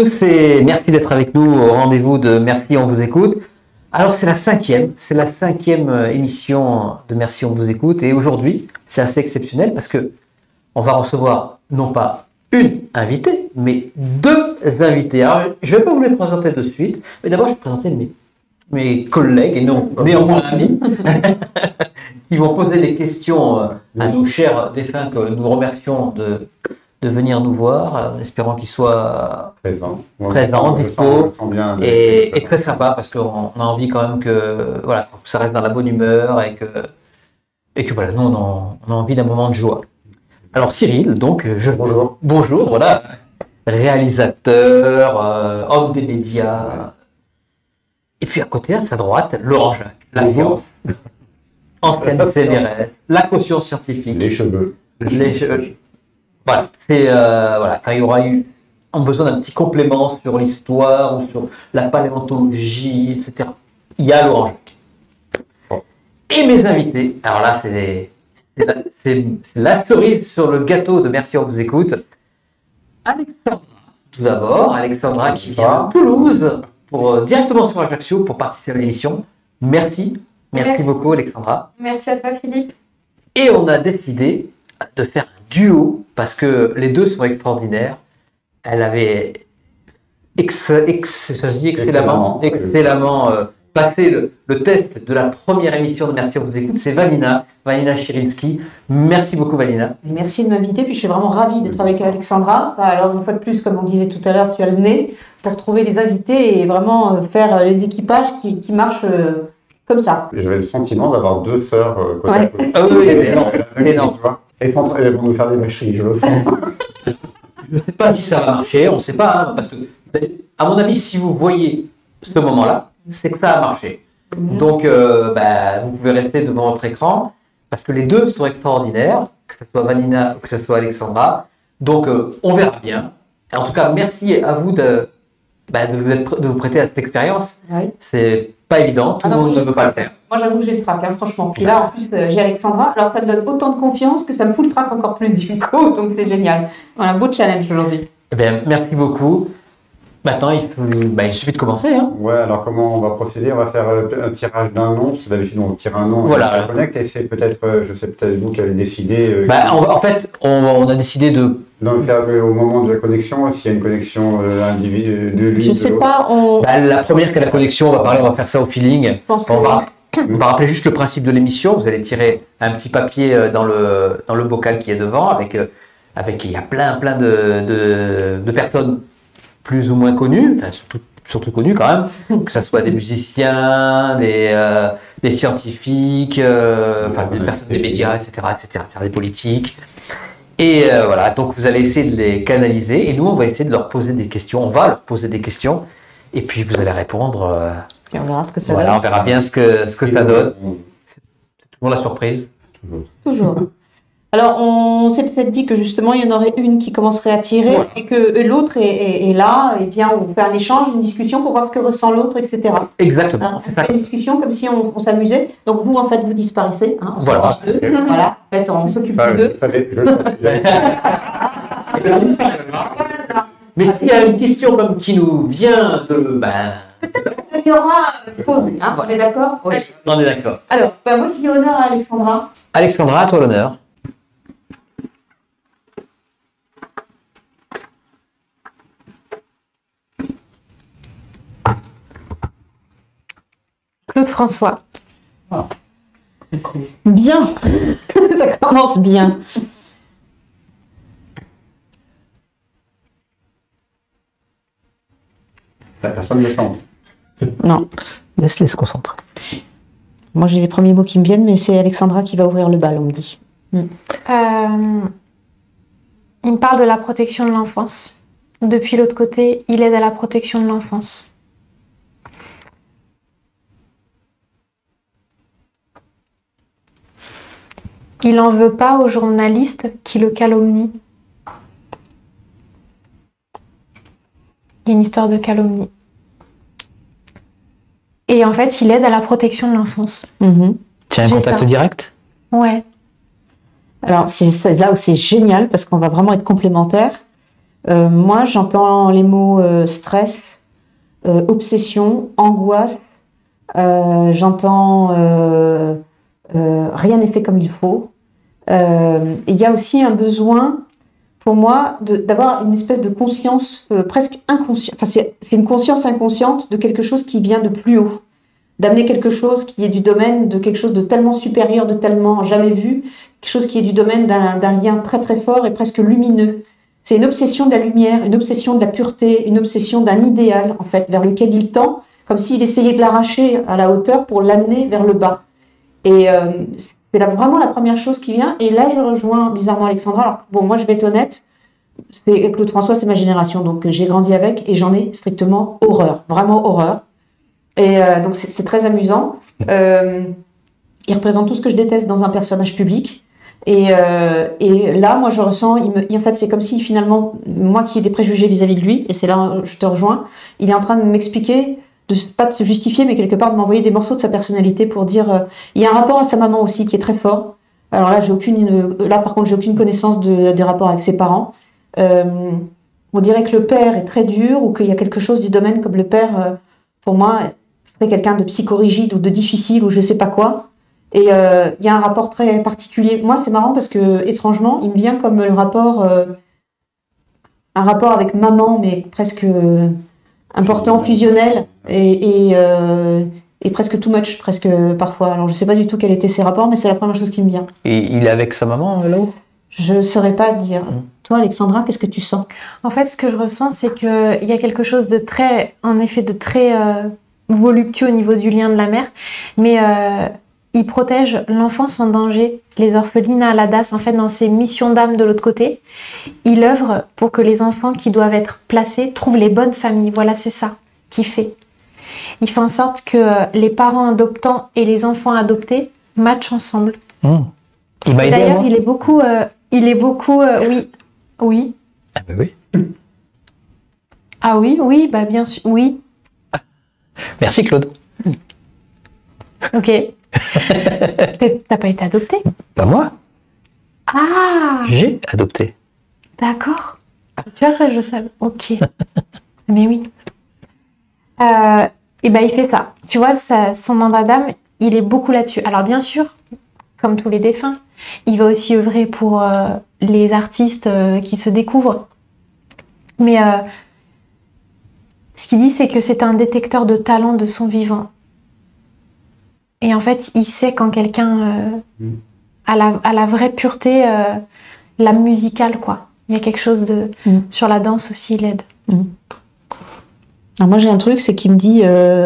tous et merci d'être avec nous au rendez-vous de Merci, on vous écoute. Alors c'est la cinquième émission de Merci, on vous écoute et aujourd'hui c'est assez exceptionnel parce que on va recevoir non pas une invitée mais deux invités. Alors je ne vais pas vous les présenter de suite, mais d'abord je vais présenter mes collègues et non néanmoins amis qui vont poser des questions à nos chers défunts que nous remercions de venir nous voir, en espérant qu'ils soient présents, dispo, et très sympa parce qu'on a envie quand même que ça reste dans la bonne humeur et que voilà, nous on a envie d'un moment de joie. Alors Cyril, donc bonjour, voilà, réalisateur, homme des médias, et puis à côté, à sa droite, Laurent Jacques, la science, ancienne fédérale, la caution scientifique, les cheveux. Voilà, c'est quand il y aura eu besoin d'un petit complément sur l'histoire ou sur la paléontologie, etc. Il y a Laurent Jacques. Et mes invités, alors là c'est la cerise sur le gâteau de Merci, on vous écoute. Alexandra, tout d'abord, Alexandra qui vient de Toulouse directement sur Ajaccio pour participer à l'émission. Merci beaucoup Alexandra. Merci à toi Philippe. Et on a décidé de faire un duo parce que les deux sont extraordinaires. Elle avait excellemment passé le test de la première émission de Merci, on vous écoute. C'est Vanina Chirinsky. Merci beaucoup Vanina. Merci de m'inviter, puis je suis vraiment ravie d'être avec Alexandra. Alors une fois de plus, comme on disait tout à l'heure, tu as le nez pour trouver les invités et vraiment faire les équipages qui marchent comme ça. J'avais le sentiment d'avoir deux sœurs côté à côté. Ah oui, énorme. Elles vont nous faire des vacheries, je le sens. Je ne sais pas si ça va marcher, on ne sait pas, hein, parce que, à mon avis, si vous voyez ce moment-là, c'est que ça a marché. Donc, vous pouvez rester devant votre écran, parce que les deux sont extraordinaires, que ce soit Vanina ou que ce soit Alexandra. Donc, on verra bien. En tout cas, merci à vous de vous prêter à cette expérience. Oui. C'est pas évident, tout le monde ne veut pas le faire. Moi, j'avoue que j'ai le trac, hein, franchement. Puis là, en plus, j'ai Alexandra. Alors, ça me donne autant de confiance que ça me fout le trac encore plus du coup. Donc, c'est génial. Voilà, beau challenge aujourd'hui. Eh bien, merci beaucoup. Maintenant, il suffit de commencer. Hein. Ouais, alors comment on va procéder? On va faire un tirage d'un nom. Parce que d'habitude, on tire un nom et on se connecte. Et c'est peut-être vous qui avez décidé. En fait, on a décidé de. Donc, au moment de la connexion, s'il y a une connexion individuelle de l'une. Je sais pas. La première qui a la connexion, on va faire ça au feeling. Je pense que on va rappeler juste le principe de l'émission. Vous allez tirer un petit papier dans le bocal qui est devant, avec il y a plein de personnes plus ou moins connues, enfin, surtout connues quand même, que ce soit des musiciens, des scientifiques, des personnes des médias, etc., des politiques. Et voilà, donc vous allez essayer de les canaliser et nous on va essayer de leur poser des questions. On va leur poser des questions et puis vous allez répondre. Et on verra ce que ça donne. On verra bien ce que ça donne. C'est toujours la surprise. Toujours. Alors on s'est peut-être dit que justement il y en aurait une qui commencerait à tirer et que l'autre est là. Et bien on fait un échange, une discussion pour voir ce que ressent l'autre, etc. Exactement. Alors, on fait une discussion comme si on s'amusait. Donc vous en fait vous disparaissez. Hein, on voilà. Deux. Voilà. En fait on s'occupe de deux. Mais s'il y a une question comme qui nous vient de... Peut-être qu'il y aura posé, hein, on est d'accord? Oui, on est d'accord. Alors, moi je dis honneur à Alexandra. Alexandra, à toi l'honneur. Claude François. Oh. Bien. Ça commence bien. La personne ne chante. Non. Laisse-les se concentrer. Moi, j'ai les premiers mots qui me viennent, mais c'est Alexandra qui va ouvrir le bal, on me dit. Il me parle de la protection de l'enfance. Depuis l'autre côté, il aide à la protection de l'enfance. Il n'en veut pas aux journalistes qui le calomnient. Il y a une histoire de calomnie. Et en fait, il aide à la protection de l'enfance. Tu as un contact direct? Ouais. Alors, c'est là où c'est génial, parce qu'on va vraiment être complémentaires. Moi, j'entends les mots stress, obsession, angoisse. J'entends rien n'est fait comme il faut. Il y a aussi un besoin, pour moi, d'avoir une espèce de conscience presque inconsciente. Enfin, c'est une conscience inconsciente de quelque chose qui vient de plus haut. D'amener quelque chose qui est du domaine de quelque chose de tellement supérieur, de tellement jamais vu, quelque chose qui est du domaine d'un lien très très fort et presque lumineux. C'est une obsession de la lumière, une obsession de la pureté, une obsession d'un idéal, en fait, vers lequel il tend, comme s'il essayait de l'arracher à la hauteur pour l'amener vers le bas. Et c'est vraiment la première chose qui vient. Et là, je rejoins bizarrement Alexandra. Alors, bon, moi, je vais être honnête, Claude François, c'est ma génération, donc j'ai grandi avec et j'en ai strictement horreur, vraiment horreur. Et donc c'est très amusant. Il représente tout ce que je déteste dans un personnage public. Et là, moi, je ressens, en fait, c'est comme si finalement, moi qui ai des préjugés vis-à-vis de lui, et c'est là où je te rejoins, il est en train de m'expliquer, pas de se justifier, mais quelque part de m'envoyer des morceaux de sa personnalité pour dire, il y a un rapport à sa maman aussi qui est très fort. Alors là, par contre, j'ai aucune connaissance des rapports avec ses parents. On dirait que le père est très dur ou qu'il y a quelque chose du domaine comme le père, pour moi, c'est quelqu'un de psychorigide ou de difficile ou je sais pas quoi. Et il y a un rapport très particulier. Moi, c'est marrant parce que, étrangement, il me vient comme un rapport avec maman, mais presque important, fusionnel et presque too much, presque parfois. Alors, je sais pas du tout quels étaient ces rapports, mais c'est la première chose qui me vient. Et il est avec sa maman là-haut? Je saurais pas dire. Toi, Alexandra, qu'est-ce que tu sens? En fait, ce que je ressens, c'est qu'il y a quelque chose de très, en effet, de très voluptueux au niveau du lien de la mère, mais il protège l'enfance en danger, les orphelinats à la DAS, en fait, dans ses missions d'âme de l'autre côté. Il œuvre pour que les enfants qui doivent être placés trouvent les bonnes familles. Voilà, c'est ça qu'il fait. Il fait en sorte que les parents adoptants et les enfants adoptés matchent ensemble. Il m'a aidé. D'ailleurs, il est beaucoup, oui, oui. Ah ben oui. Ah oui, oui, bah bien sûr, oui. Merci Claude. Ok. T'as pas été adopté? Pas moi. Ah. J'ai adopté. D'accord. Tu vois ça, je sais. Ok. Mais oui. Et ben il fait ça. Tu vois, son mandat d'âme, il est beaucoup là-dessus. Alors bien sûr, comme tous les défunts, il va aussi œuvrer pour les artistes qui se découvrent. Mais ce qu'il dit, c'est que c'est un détecteur de talent de son vivant. Et en fait, il sait quand quelqu'un a la vraie pureté, la musicale, quoi. Il y a quelque chose de... Sur la danse aussi, il aide. Alors moi, j'ai un truc, c'est qu'il me dit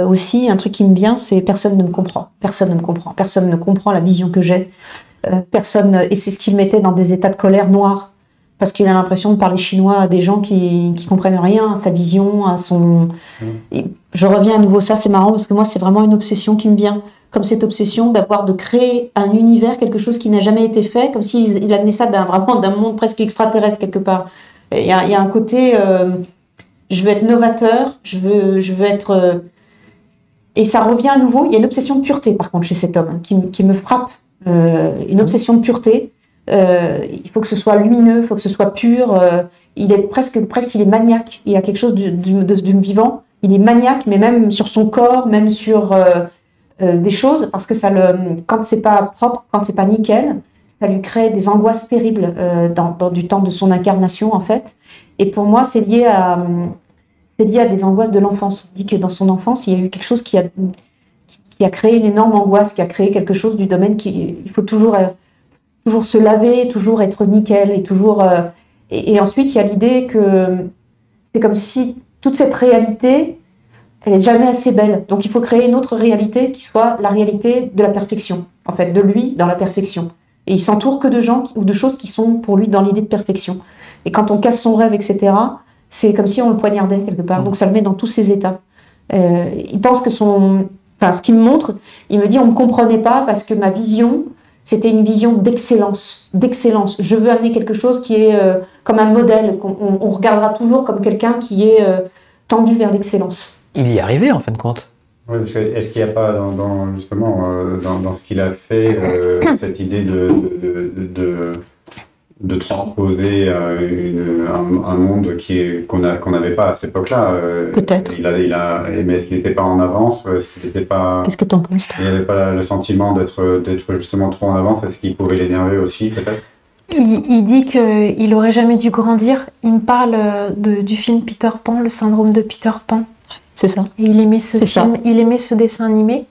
aussi, un truc qui me vient, c'est personne ne me comprend. Personne ne me comprend. Personne ne comprend la vision que j'ai. Et c'est ce qu'il mettait dans des états de colère noire. Parce qu'il a l'impression de parler chinois à des gens qui comprennent rien à sa vision, à son... Et je reviens à nouveau, ça c'est marrant parce que moi c'est vraiment une obsession qui me vient. Comme cette obsession de créer un univers, quelque chose qui n'a jamais été fait, comme s'il amenait ça vraiment d'un monde presque extraterrestre quelque part. Il y a un côté, je veux être novateur, je veux être... Et ça revient à nouveau, il y a une obsession de pureté par contre chez cet homme qui me frappe, une obsession de pureté. Il faut que ce soit lumineux, il faut que ce soit pur. Il est presque il est maniaque. Il a quelque chose du vivant. Il est maniaque, mais même sur son corps, même sur des choses, parce que quand c'est pas propre, quand c'est pas nickel, ça lui crée des angoisses terribles dans du temps de son incarnation en fait. Et pour moi, c'est lié à des angoisses de l'enfance. On dit que dans son enfance, il y a eu quelque chose qui a créé une énorme angoisse, qui a créé quelque chose du domaine il faut toujours se laver, toujours être nickel et toujours. Et ensuite, il y a l'idée que c'est comme si toute cette réalité, elle est jamais assez belle. Donc, il faut créer une autre réalité qui soit la réalité de la perfection, en fait, de lui dans la perfection. Et il s'entoure que de gens ou de choses qui sont pour lui dans l'idée de perfection. Et quand on casse son rêve, etc., c'est comme si on le poignardait quelque part. Donc, ça le met dans tous ses états. Il pense que ce qu'il me montre, il me dit on me comprenait pas parce que ma vision. C'était une vision d'excellence. Je veux amener quelque chose qui est comme un modèle, qu'on regardera toujours comme quelqu'un qui est tendu vers l'excellence. Il y est arrivé en fin de compte. Oui, parce que est-ce qu'il n'y a pas justement dans ce qu'il a fait cette idée de transposer un monde qu'on n'avait pas à cette époque-là. Peut-être. Mais est-ce qu'il n'était pas en avance? Est-ce qu'il n'était pas... Qu'est-ce que tu en penses, toi? Il n'avait pas le sentiment d'être justement trop en avance? Est-ce qu'il pouvait l'énerver aussi, peut-être? Il dit qu'il aurait jamais dû grandir. Il me parle du film Peter Pan, le syndrome de Peter Pan. C'est ça. Et il aimait ce film, il aimait ce dessin animé.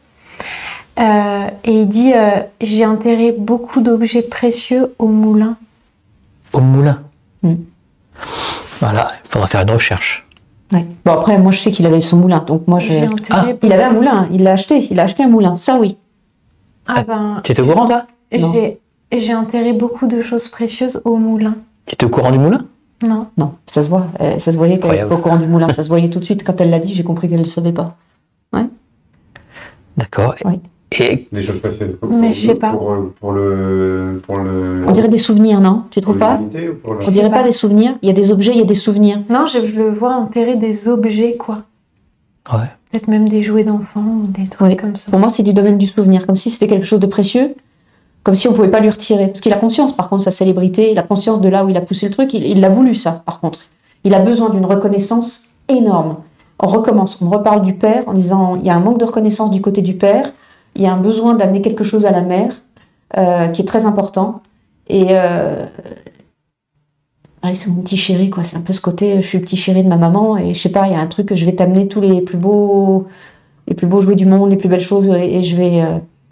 Et il dit j'ai enterré beaucoup d'objets précieux au moulin. Au moulin. Voilà, il faudra faire une recherche. Ouais. Bon, après, moi je sais qu'il avait son moulin, donc moi il avait un moulin, il a acheté un moulin, ça oui. Tu étais au courant, toi? J'ai enterré beaucoup de choses précieuses au moulin. Tu étais au courant du moulin? Non. Non, ça se voit, ça se voyait qu'elle était pas au courant du moulin, ça se voyait tout de suite quand elle l'a dit, j'ai compris qu'elle ne le savait pas. Ouais. D'accord. Oui. Et des choses précieuses mais je sais pas. Pour le... On dirait des souvenirs, non? Tu trouves pas? On dirait pas des souvenirs? Il y a des objets, il y a des souvenirs. Non, je le vois enterrer des objets, quoi. Ouais. Peut-être même des jouets d'enfants ou des trucs comme ça. Pour moi, c'est du domaine du souvenir, comme si c'était quelque chose de précieux, comme si on pouvait pas lui retirer. Parce qu'il a conscience, par contre, sa célébrité, il a conscience de là où il a poussé le truc, il l'a voulu, ça, par contre. Il a besoin d'une reconnaissance énorme. On recommence, on reparle du père en disant, il y a un manque de reconnaissance du côté du père, il y a un besoin d'amener quelque chose à la mère, qui est très important. Et c'est mon petit chéri, quoi. C'est un peu ce côté, je suis le petit chéri de ma maman, et je sais pas, il y a un truc que je vais t'amener tous les plus beaux jouets du monde, les plus belles choses, et je vais...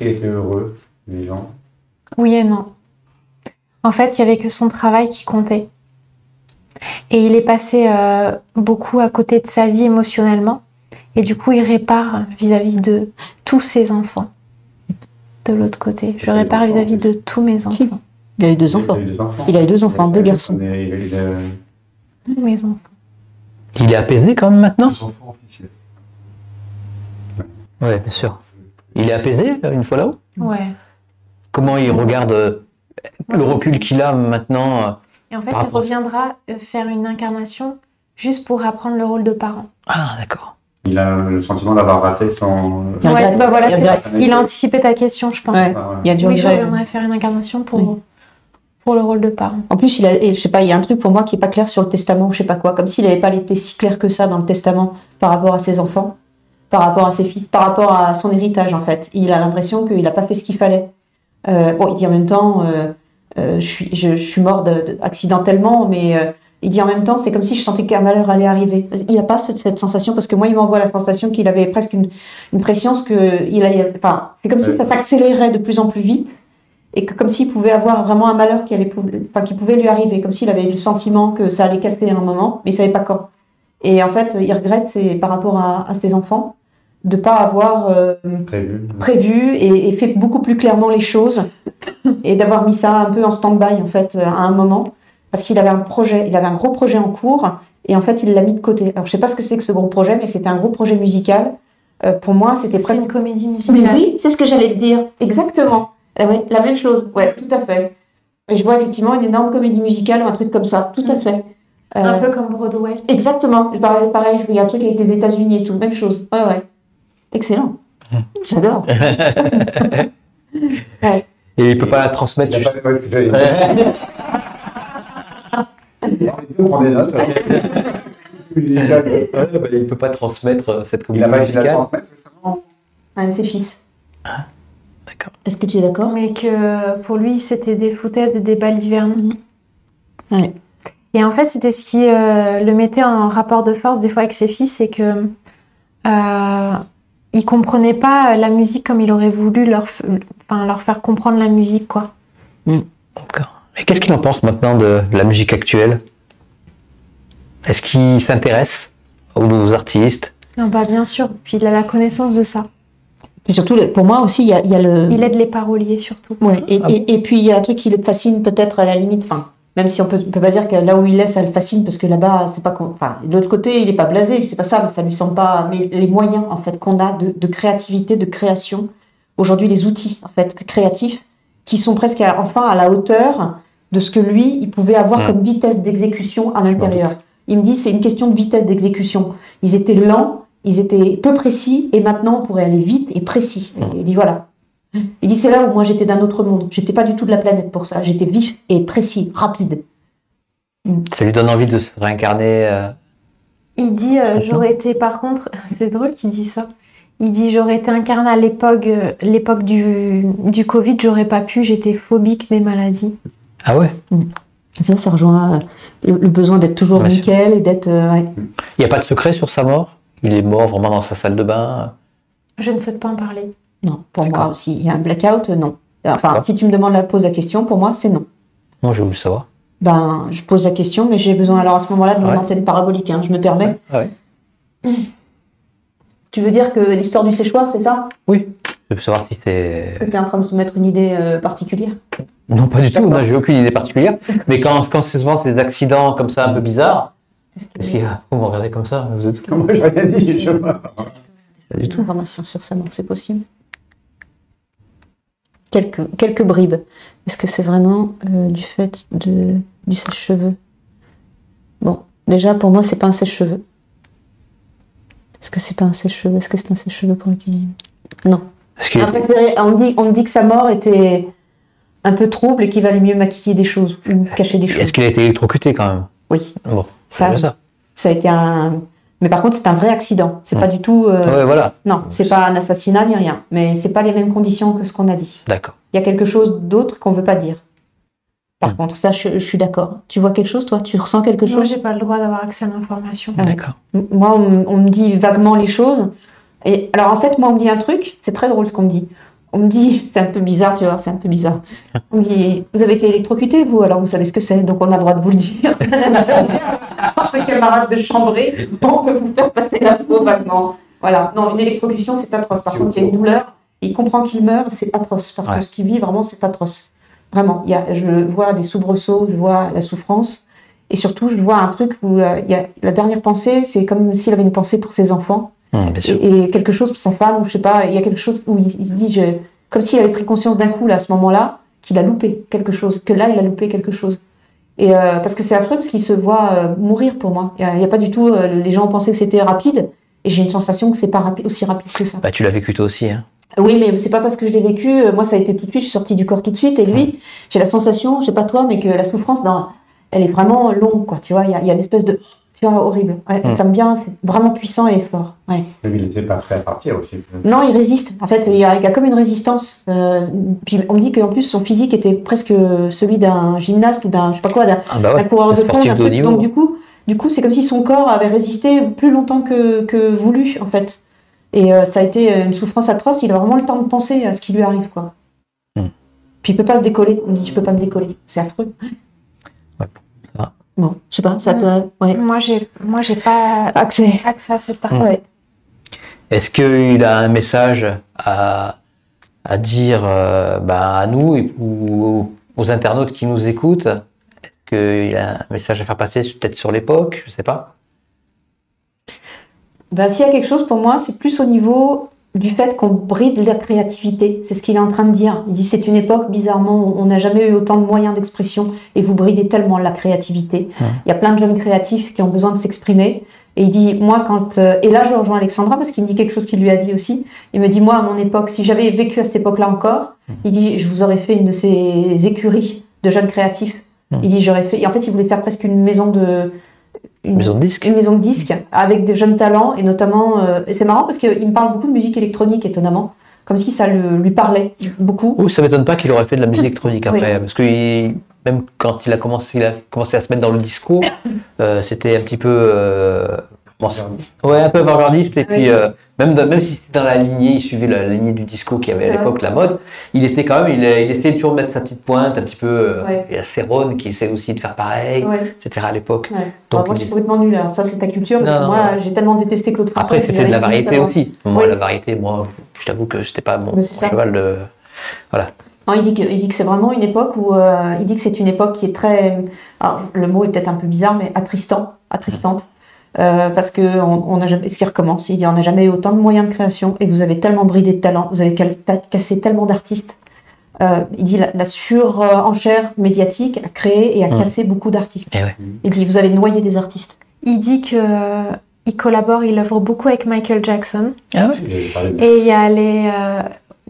Il était heureux, vivant. Oui et non. En fait, il n'y avait que son travail qui comptait. Et il est passé beaucoup à côté de sa vie émotionnellement. Et du coup, il répare vis-à-vis de tous ses enfants. De l'autre côté. Je répare vis-à-vis de tous mes enfants. Il a eu 2 enfants. Il a eu 2 enfants, 2 garçons. Tous mes enfants. il est apaisé quand même maintenant? 2 enfants officiels. Ouais, bien sûr. Il est apaisé une fois là-haut? Ouais. Comment il regarde le recul qu'il a maintenant? Et en fait, il reviendra faire une incarnation juste pour apprendre le rôle de parent. Ah, d'accord. Il a le sentiment d'avoir raté son... Ouais, bah voilà, il a anticipé ta question, je pense. Ouais. Il y a du oui, je regret. reviendrai faire une incarnation pour le rôle de parent. En plus, je sais pas, il y a un truc pour moi qui est pas clair sur le testament, je sais pas quoi, comme s'il n'avait pas été si clair que ça dans le testament par rapport à ses enfants, par rapport à ses fils, par rapport à son héritage en fait. Il a l'impression qu'il n'a pas fait ce qu'il fallait. Il dit en même temps, je suis mort accidentellement, mais il dit en même temps, c'est comme si je sentais qu'un malheur allait arriver. Il n'a pas cette sensation, parce que moi, il m'envoie la sensation qu'il avait presque une prescience que c'est comme si ça s'accélérait de plus en plus vite, et que comme s'il pouvait avoir vraiment un malheur qui pouvait lui arriver, comme s'il avait eu le sentiment que ça allait casser à un moment, mais il savait pas quand. Et en fait, il regrette, c'est par rapport à ses enfants, de pas avoir prévu et fait beaucoup plus clairement les choses, et d'avoir mis ça un peu en stand-by en fait à un moment, parce qu'il avait un gros projet en cours, et en fait il l'a mis de côté. Alors je sais pas ce que c'est que ce gros projet, mais c'était un gros projet musical. Pour moi, c'était presque une comédie musicale. Mais oui, c'est ce que j'allais te dire, exactement. Oui, la même chose, ouais, tout à fait. Et je vois effectivement une énorme comédie musicale ou un truc comme ça, tout à fait. Un peu comme Broadway. Exactement, pareil, je voyais un truc avec les États-Unis et tout, même chose. Ouais. Excellent. J'adore. Ouais. Et il peut pas la transmettre. Il prend des notes. Il peut pas transmettre cette comédie musicale. musicale. Avec ses fils. Ah, d'accord. Est-ce que tu es d'accord? Mais que pour lui, c'était des foutaises, des débats d'hiverne. Ouais. Et en fait, c'était ce qui le mettait en rapport de force des fois avec ses fils, c'est que il comprenait pas la musique comme il aurait voulu leur faire comprendre la musique, quoi. D'accord. Et qu'est-ce qu'il en pense maintenant de la musique actuelle? Est-ce qu'il s'intéresse aux nouveaux artistes? Non, bah bien sûr. Puis il a la connaissance de ça. Et surtout, pour moi aussi, il y a le... Il aide les paroliers, surtout. Ouais. Et puis, il y a un truc qui le fascine peut-être à la limite, même si on peut pas dire que là où il est, ça le fascine, parce que là-bas, c'est pas... de l'autre côté, il est pas blasé, c'est pas ça, mais ça lui semble pas... Mais les moyens, en fait, qu'on a de créativité, de création, aujourd'hui, les outils, en fait, créatifs, qui sont presque à la hauteur de ce que lui, il pouvait avoir comme vitesse d'exécution à l'intérieur. Il me dit, c'est une question de vitesse d'exécution. Ils étaient lents, ils étaient peu précis, et maintenant, on pourrait aller vite et précis. Et il dit, voilà. Il dit c'est là où moi j'étais d'un autre monde. J'étais pas du tout de la planète pour ça. J'étais vif et précis, rapide. Ça lui donne envie de se réincarner. Il dit j'aurais été, par contre, c'est drôle qu'il dit ça. Il dit j'aurais été incarné à l'époque du Covid, j'aurais pas pu, j'étais phobique des maladies. Ah ouais. Ça rejoint le besoin d'être toujours nickel et d'être. Ouais. Il n'y a pas de secret sur sa mort? Il est mort vraiment dans sa salle de bain? Je ne souhaite pas en parler. Non, pour moi aussi. Il y a un blackout, non. Enfin, si tu me demandes pose la question, pour moi, c'est non. Moi, j'ai voulu savoir. Ben, je pose la question, mais j'ai besoin alors à ce moment-là de mon antenne parabolique, hein, je me permets. Ouais. Tu veux dire que l'histoire du séchoir, c'est ça? Oui. Je veux savoir si c'est... Est-ce que tu es en train de soumettre une idée particulière? Non, pas du tout. Moi, j'ai aucune idée particulière. Mais quand c'est souvent des accidents comme ça, un peu bizarres, est-ce qu'il y a... Vous me regardez comme ça? Vous êtes... Moi, j'ai rien dit. Pas du tout. Information sur sa mort, c'est possible. Quelques bribes. Est-ce que c'est vraiment du fait du sèche-cheveux? Bon, déjà, pour moi, c'est pas un sèche-cheveux. Est-ce que c'est pas un sèche-cheveux? Est-ce que c'est un sèche-cheveux pour l'équilibre? Non. On me dit que sa mort était un peu trouble et qu'il valait mieux maquiller des choses ou cacher des choses. Est-ce qu'il a été électrocuté quand même? Oui. Bon, ça a été un... Mais par contre, c'est un vrai accident. C'est pas du tout... Ouais, voilà. Non, c'est pas un assassinat ni rien. Mais c'est pas les mêmes conditions que ce qu'on a dit. D'accord. Il y a quelque chose d'autre qu'on veut pas dire. Par contre, ça, je suis d'accord. Tu vois quelque chose, toi? Tu ressens quelque chose? Moi, j'ai pas le droit d'avoir accès à l'information. D'accord. Moi, on me dit vaguement les choses. Et alors, en fait, moi, on me dit un truc. C'est très drôle ce qu'on me dit. On me dit, c'est un peu bizarre, tu vois, c'est un peu bizarre. On me dit, vous avez été électrocuté, vous? Alors, vous savez ce que c'est, donc on a le droit de vous le dire. Entre camarades de chambrée, on peut vous faire passer l'info vaguement. Voilà. Non, une électrocution, c'est atroce. Par contre, il y a une douleur. Il comprend qu'il meurt, c'est atroce. Parce que ce qu'il vit, vraiment, c'est atroce. Vraiment. Je vois des soubresauts, je vois la souffrance. Et surtout, je vois un truc où la dernière pensée, c'est comme s'il avait une pensée pour ses enfants. Et quelque chose pour sa femme, ou je sais pas, il y a quelque chose où il se dit, comme s'il avait pris conscience d'un coup, là, à ce moment-là, qu'il a loupé quelque chose, que là, il a loupé quelque chose. Et parce que c'est affreux, parce qu'il se voit mourir pour moi. Il n'y a pas du tout, les gens pensaient que c'était rapide, et j'ai une sensation que c'est pas aussi rapide que ça. Bah, tu l'as vécu toi aussi, hein. Oui, mais c'est pas parce que je l'ai vécu, moi ça a été tout de suite, je suis sortie du corps tout de suite, et lui, j'ai la sensation, je sais pas toi, mais que la souffrance, elle est vraiment longue, quoi, tu vois, il y a une espèce de... Tu vois, horrible. Ouais, ça me vient, c'est vraiment puissant et fort. Ouais. Mais il n'était pas prêt à partir aussi. Non, il résiste. En fait, il y a comme une résistance. Puis on me dit qu'en plus, son physique était presque celui d'un gymnaste ou d'un, je sais pas quoi, d'un coureur de fond. Donc du coup, c'est comme si son corps avait résisté plus longtemps que voulu, en fait. Et ça a été une souffrance atroce. Il a vraiment le temps de penser à ce qui lui arrive, quoi. Puis il peut pas se décoller. On me dit, je peux pas me décoller. C'est affreux. Bon, je sais pas, ça te... Ouais. Moi, j'ai pas accès à cette partie. Ouais. Est-ce qu'il a un message à dire à nous ou aux internautes qui nous écoutent? Est-ce qu'il a un message à faire passer peut-être sur l'époque? Je sais pas. S'il y a quelque chose pour moi, c'est plus au niveau du fait qu'on bride la créativité. C'est ce qu'il est en train de dire. Il dit c'est une époque, bizarrement, on n'a jamais eu autant de moyens d'expression et vous bridez tellement la créativité. Il y a plein de jeunes créatifs qui ont besoin de s'exprimer. Et il dit, moi, et là, je rejoins Alexandra parce qu'il me dit quelque chose qu'il lui a dit aussi. Il me dit, moi, à mon époque, si j'avais vécu à cette époque-là encore, il dit, je vous aurais fait une de ces écuries de jeunes créatifs. Il dit, j'aurais fait... Et en fait, il voulait faire presque une maison de... Une maison de disques avec des jeunes talents et notamment et c'est marrant parce qu'il me parle beaucoup de musique électronique étonnamment comme si ça lui parlait beaucoup. Ça m'étonne pas qu'il aurait fait de la musique électronique après parce que même quand il a commencé à se mettre dans le disco c'était un petit peu un peu avant-gardiste et puis même si c'était dans la lignée, il suivait la lignée du disco qui avait à l'époque la mode, il était quand même, il essayait toujours de mettre sa petite pointe un petit peu. Il y a Céron qui essaie aussi de faire pareil, etc. à l'époque. Donc, moi, je suis complètement nulle. Ça, c'est ta culture. Moi, j'ai tellement détesté Claude François. Après, c'était de la variété aussi. Moi, la variété, je t'avoue que c'était pas mon cheval de. Voilà. Non, il dit que c'est vraiment une époque où il dit que c'est une époque qui est très. Alors, le mot est peut-être un peu bizarre, mais attristante. Parce que on a jamais, ce qui recommence, il dit on n'a jamais eu autant de moyens de création et vous avez tellement bridé de talent, vous avez cassé tellement d'artistes. Il dit la surenchère médiatique a créé et a cassé beaucoup d'artistes. Il dit vous avez noyé des artistes. Il dit que il collabore, il œuvre beaucoup avec Michael Jackson. Ah ouais. Et il y a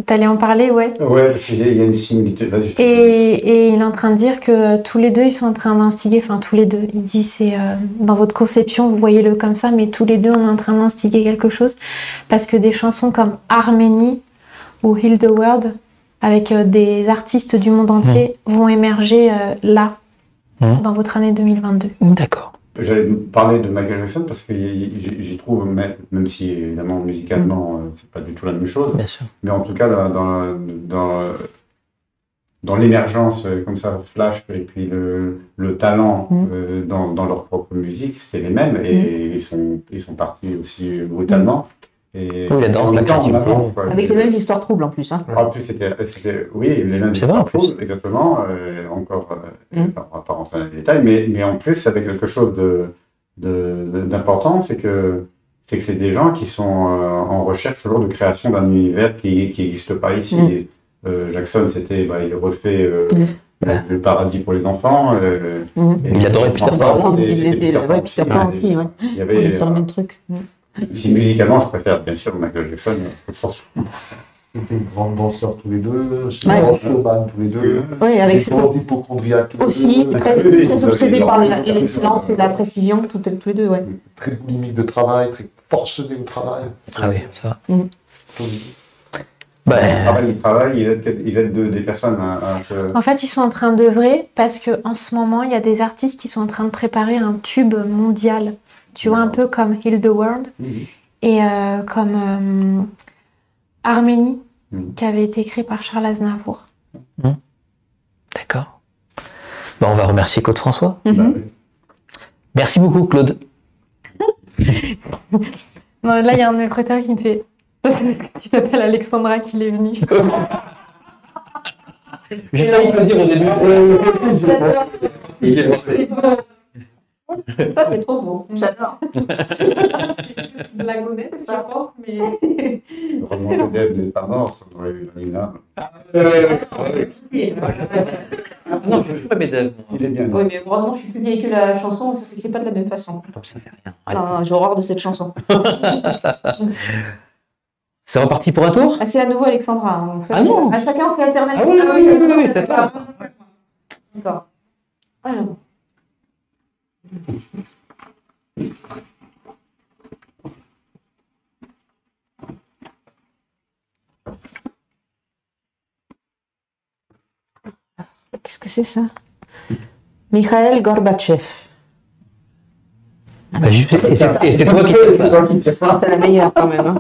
T'allais en parler, ouais. Ouais, il y a une similitude. Et il est en train de dire que tous les deux, ils sont en train d'instiguer, enfin tous les deux, il dit c'est dans votre conception, vous voyez-le comme ça, mais tous les deux, on est en train d'instiguer quelque chose, parce que des chansons comme Arménie ou Heal the World, avec des artistes du monde entier, vont émerger là, dans votre année 2022. D'accord. J'allais parler de Michael Jackson parce que j'y trouve, même si évidemment musicalement c'est pas du tout la même chose, Bien sûr. mais en tout cas dans l'émergence comme ça, flash, et puis le talent dans leur propre musique, c'était les mêmes, et ils sont partis aussi brutalement. Et oui, la danse, la créativité. Avec les mêmes histoires troubles en plus. Hein. En plus, oui, les mêmes histoires troubles, exactement. Encore, on ne va pas rentrer dans les détails, mais en plus, avec quelque chose d'important, c'est que c'est des gens qui sont en recherche toujours de création d'un univers qui n'existe pas ici. Jackson, il refait le paradis pour les enfants. Il adorait Peter Pan. Peter Pan aussi, ouais. On est sur le même truc. Si musicalement, je préfère bien sûr Michael Jackson. C'était une grande danseur tous les deux, un showman tous les deux. Oui, avec ses hypochondriaques tous aussi, les deux. très obsédé par l'excellence et la précision, tous les deux, ouais. Très boulimique de travail, très forcené au travail. Ah oui, ça. Le travail, ils aident des personnes à se... En fait, ils sont en train d'œuvrer parce qu'en ce moment, il y a des artistes qui sont en train de préparer un tube mondial. Tu vois, un peu comme Heal the World et comme Arménie, qui avait été écrit par Charles Aznavour. D'accord. On va remercier Claude François. Merci beaucoup, Claude. Non, là, il y a un de mes prêteurs qui me fait « Parce que tu t'appelles Alexandra qu'il est venu. » J'étais en train de dire au début. Ça, c'est trop beau. J'adore. C'est une blagounette, je pense, mais... Heureusement que Dave n'est pas mort, ça aurait eu une âme. Non, je ne suis pas Dave. Il est bien. Oui, mais heureusement, je suis plus vieille que la chanson, ça ne s'écrit pas de la même façon. Ça fait rien. J'ai horreur de cette chanson. C'est reparti pour un tour? C'est à nouveau Alexandra. Non. À chacun, on fait alternative. Oui, c'est pas. D'accord. Alors. Qu'est-ce que c'est ça? Mikhail Gorbatchev. C'est toi qui fais ça. C'est la meilleure quand même. Hein.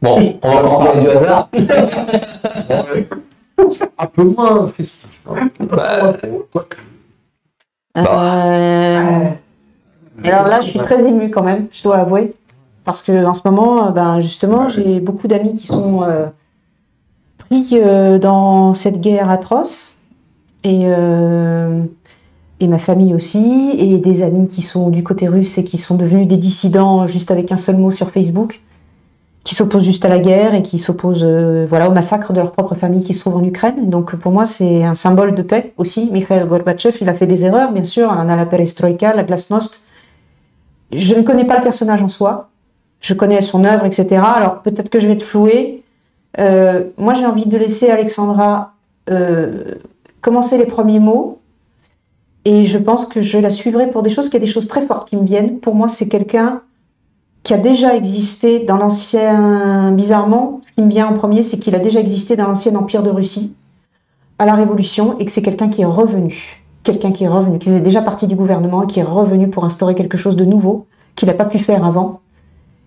Bon, on va encore parler du hasard. Un peu moins festif. Alors là, je suis très émue quand même, je dois avouer. Parce que en ce moment, justement, j'ai beaucoup d'amis qui sont pris dans cette guerre atroce. Et ma famille aussi. Et des amis qui sont du côté russe et qui sont devenus des dissidents juste avec un seul mot sur Facebook. Qui s'opposent juste à la guerre et qui s'opposent au massacre de leur propre famille qui se trouve en Ukraine. Donc pour moi, c'est un symbole de paix aussi. Mikhail Gorbatchev, il a fait des erreurs, bien sûr. On a la perestroïka, la glasnost. Je ne connais pas le personnage en soi. Je connais son œuvre, etc. Alors peut-être que je vais te flouer. Moi, j'ai envie de laisser Alexandra commencer les premiers mots. Et je pense que je la suivrai pour des choses, qu'il y a des choses très fortes qui me viennent. Pour moi, c'est quelqu'un qui a déjà existé dans l'ancien... Bizarrement, ce qui me vient en premier, c'est qu'il a déjà existé dans l'ancien empire de Russie, à la Révolution, et que c'est quelqu'un qui est revenu. Quelqu'un qui est revenu, qui faisait déjà partie du gouvernement, et qui est revenu pour instaurer quelque chose de nouveau, qu'il n'a pas pu faire avant.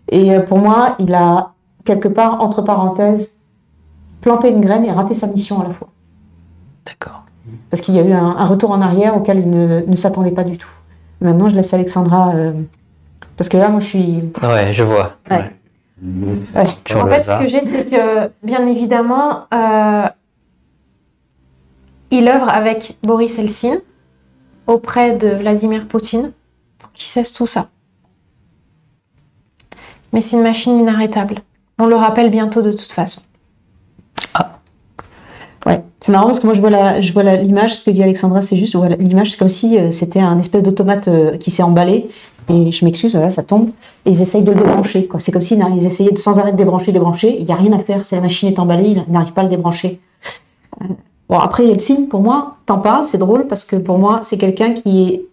Et pour moi, il a, quelque part, entre parenthèses, planté une graine et raté sa mission à la fois. D'accord. Parce qu'il y a eu un retour en arrière auquel il ne s'attendait pas du tout. Maintenant, je laisse Alexandra... parce que là, moi, je suis... Ouais, je vois. Ouais. Ouais. En fait, ce que j'ai, c'est que, bien évidemment, il œuvre avec Boris Eltsine auprès de Vladimir Poutine pour qu'il cesse tout ça. Mais c'est une machine inarrêtable. On le rappelle bientôt de toute façon. Ah. Ouais, c'est marrant parce que moi je vois l'image, ce que dit Alexandra, c'est juste, l'image, c'est comme si c'était un espèce d'automate qui s'est emballé Et je m'excuse, voilà, ça tombe. Et ils essayent de le débrancher, quoi. C'est comme s'ils essayaient de sans arrêt de débrancher. Il n'y a rien à faire. Si la machine est emballée, ils n'arrivent pas à le débrancher. Bon, après, Yeltsin, pour moi, t'en parles, c'est drôle, parce que pour moi, c'est quelqu'un qui est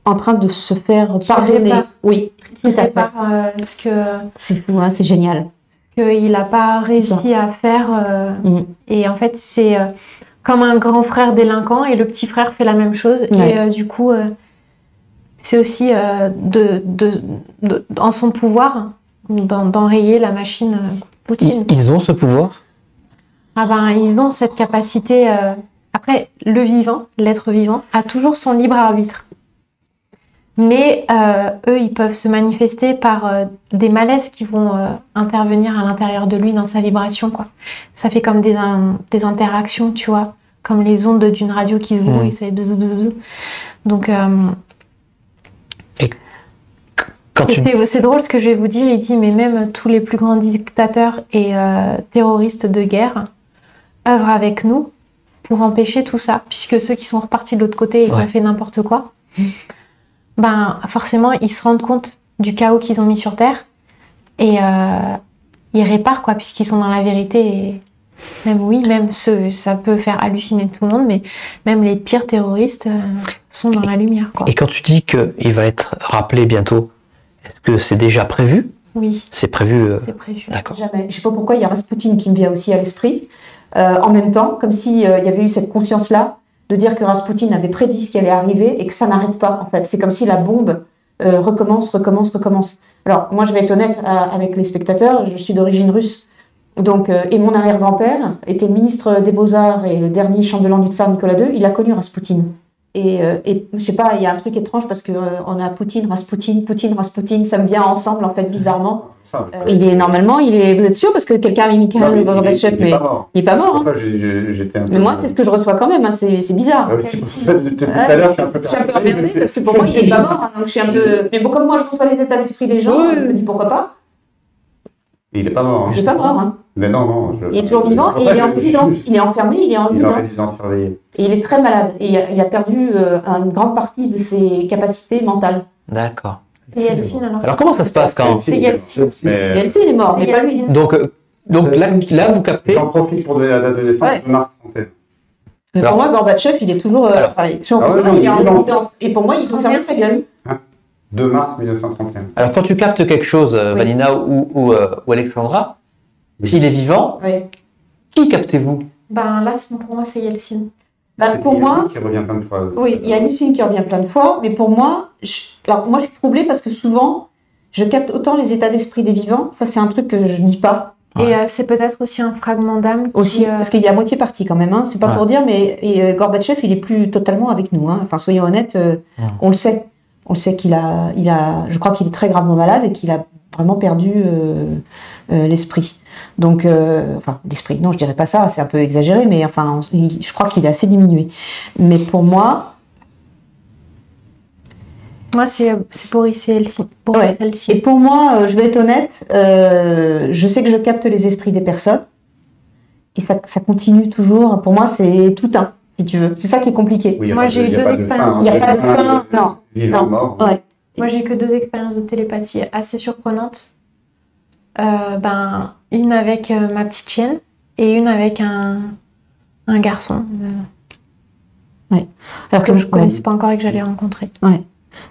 en train de se faire pardonner. Oui, tout à fait. C'est fou, hein, c'est génial. Qu'il n'a pas réussi à faire. Et en fait, c'est comme un grand frère délinquant et le petit frère fait la même chose. Ouais. Et du coup, c'est aussi en son pouvoir d'enrayer la machine Poutine. Ils ont ce pouvoir? Ah ben, ils ont cette capacité. Après, le vivant, l'être vivant, a toujours son libre arbitre. Mais eux, ils peuvent se manifester par des malaises qui vont intervenir à l'intérieur de lui dans sa vibration, quoi. Ça fait comme des interactions, tu vois, comme les ondes d'une radio qui se brouillent, ça fait bzz, bzz, bzz. Donc, c'est drôle ce que je vais vous dire. Il dit, mais même tous les plus grands dictateurs et terroristes de guerre œuvrent avec nous pour empêcher tout ça, puisque ceux qui sont repartis de l'autre côté et qui ont fait n'importe quoi, ben forcément ils se rendent compte du chaos qu'ils ont mis sur Terre et ils réparent, quoi, puisqu'ils sont dans la vérité. Et même ça peut faire halluciner tout le monde, mais même les pires terroristes sont dans la lumière, quoi. Et quand tu dis qu'il va être rappelé bientôt, est-ce que c'est déjà prévu? Oui. C'est prévu. C'est prévu. D'accord. Jamais. Je sais pas pourquoi, il y a Rasputin qui me vient aussi à l'esprit. En même temps, comme s'il y avait eu cette conscience-là de dire que Rasputin avait prédit ce qui allait arriver et que ça n'arrête pas, en fait. C'est comme si la bombe recommence. Alors, moi, je vais être honnête avec les spectateurs, je suis d'origine russe. Donc, et mon arrière-grand-père était ministre des Beaux-Arts et le dernier chambellan du tsar Nicolas II, il a connu Rasputin. Et je sais pas, il y a un truc étrange parce que on a Poutine, Rasputin, ça me vient ensemble, en fait, bizarrement. Vous êtes sûr? Parce que quelqu'un a mis Mikhail Gorbatchev, mais il n'est pas mort. Hein. Mais moi, c'est ce que je reçois quand même, hein. C'est bizarre. Tout à l'heure, je suis un peu emmerdée parce que pour moi, il n'est pas mort. Hein. Donc je suis un peu... Mais bon, comme moi, je reçois les états d'esprit des gens, je me dis pourquoi pas. Il n'est pas mort. Il n'est pas mort. Hein. Mais non. Il est toujours vivant et il est en résidence. Il est enfermé, il est en résidence. Et il est très malade. Et il a perdu une grande partie de ses capacités mentales. D'accord. C'est Yeltsin, alors comment ça se passe quand c'est Yeltsin. Yeltsin, il est mort, mais pas lui. Donc là, vous captez. J'en profite pour donner la date de naissance de Marc Fontaine. Mais pour moi, Gorbatchev, il est toujours il est en résidence. Et pour moi, ils ont fermé sa gueule. 2 mars 1931. Alors quand tu captes quelque chose, Vanina ou Alexandra, s'il est vivant, qui captez-vous? Ben là, pour moi, c'est Yeltsin. Pour moi, qui revient plein de fois. Oui, il y a Yeltsin qui revient plein de fois, mais pour moi, je suis troublée parce que souvent, je capte autant les états d'esprit des vivants. Ça, c'est un truc que je dis pas. Et c'est peut-être aussi un fragment d'âme. Aussi, parce qu'il est à moitié parti quand même. Hein. C'est pas pour dire, mais Gorbatchev, il est plus totalement avec nous. Hein. Enfin, soyons honnêtes, on le sait. On le sait je crois qu'il est très gravement malade et qu'il a vraiment perdu l'esprit. Donc, l'esprit, non, je dirais pas ça, c'est un peu exagéré, mais enfin, je crois qu'il est assez diminué. Mais pour moi... Moi, c'est Boris Yeltsin. Et pour moi, je vais être honnête, je sais que je capte les esprits des personnes, et ça continue toujours. Pour moi, c'est tout un, si tu veux. C'est ça qui est compliqué. Oui, moi, j'ai eu 2 expériences. Il n'y a pas de fin, non. Mort. Ouais. Moi, j'ai eu que 2 expériences de télépathie assez surprenantes. Une avec ma petite chienne et une avec un garçon. Ouais. Alors que je ne connaissais pas encore et que j'allais rencontrer. Ouais.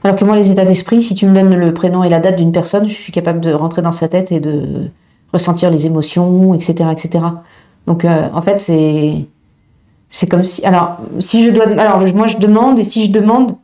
Alors que moi, les états d'esprit, si tu me donnes le prénom et la date d'une personne, je suis capable de rentrer dans sa tête et de ressentir les émotions, etc., etc. Donc, en fait, c'est comme si... Alors, moi, je demande, et si je demande,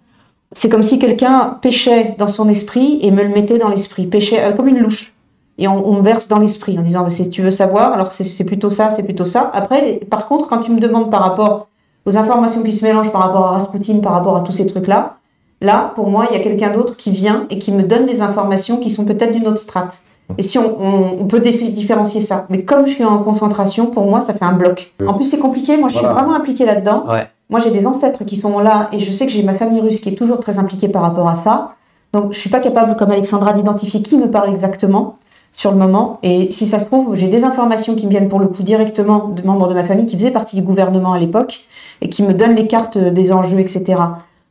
c'est comme si quelqu'un pêchait dans son esprit et me le mettait dans l'esprit. Pêchait comme une louche. Et on me verse dans l'esprit en disant, si tu veux savoir, alors c'est plutôt ça, c'est plutôt ça. Après, par contre, quand tu me demandes par rapport aux informations qui se mélangent par rapport à Rasputin, par rapport à tous ces trucs-là, là, pour moi, il y a quelqu'un d'autre qui vient et qui me donne des informations qui sont peut-être d'une autre strate. Et si on peut différencier ça. Mais comme je suis en concentration, pour moi, ça fait un bloc. En plus, c'est compliqué. Moi, je suis vraiment impliquée là-dedans. Ouais. Moi, j'ai des ancêtres qui sont là et je sais que j'ai ma famille russe qui est toujours très impliquée par rapport à ça. Donc, je suis pas capable, comme Alexandra, d'identifier qui me parle exactement sur le moment. Et si ça se trouve, j'ai des informations qui me viennent pour le coup directement de membres de ma famille qui faisaient partie du gouvernement à l'époque et qui me donnent les cartes des enjeux, etc.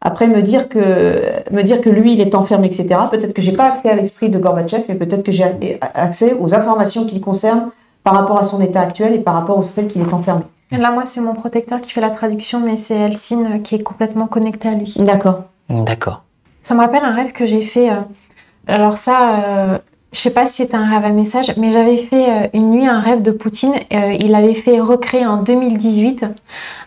Après, me dire que lui, il est enfermé, etc. Peut-être que j'ai pas accès à l'esprit de Gorbatchev, mais peut-être que j'ai accès aux informations qui le concernent par rapport à son état actuel et par rapport au fait qu'il est enfermé. Et là, moi, c'est mon protecteur qui fait la traduction, mais c'est Elsine qui est complètement connectée à lui. D'accord. D'accord. Ça me rappelle un rêve que j'ai fait. Alors ça, je sais pas si c'était un rêve à message, mais j'avais fait une nuit un rêve de Poutine. Il avait fait recréer en 2018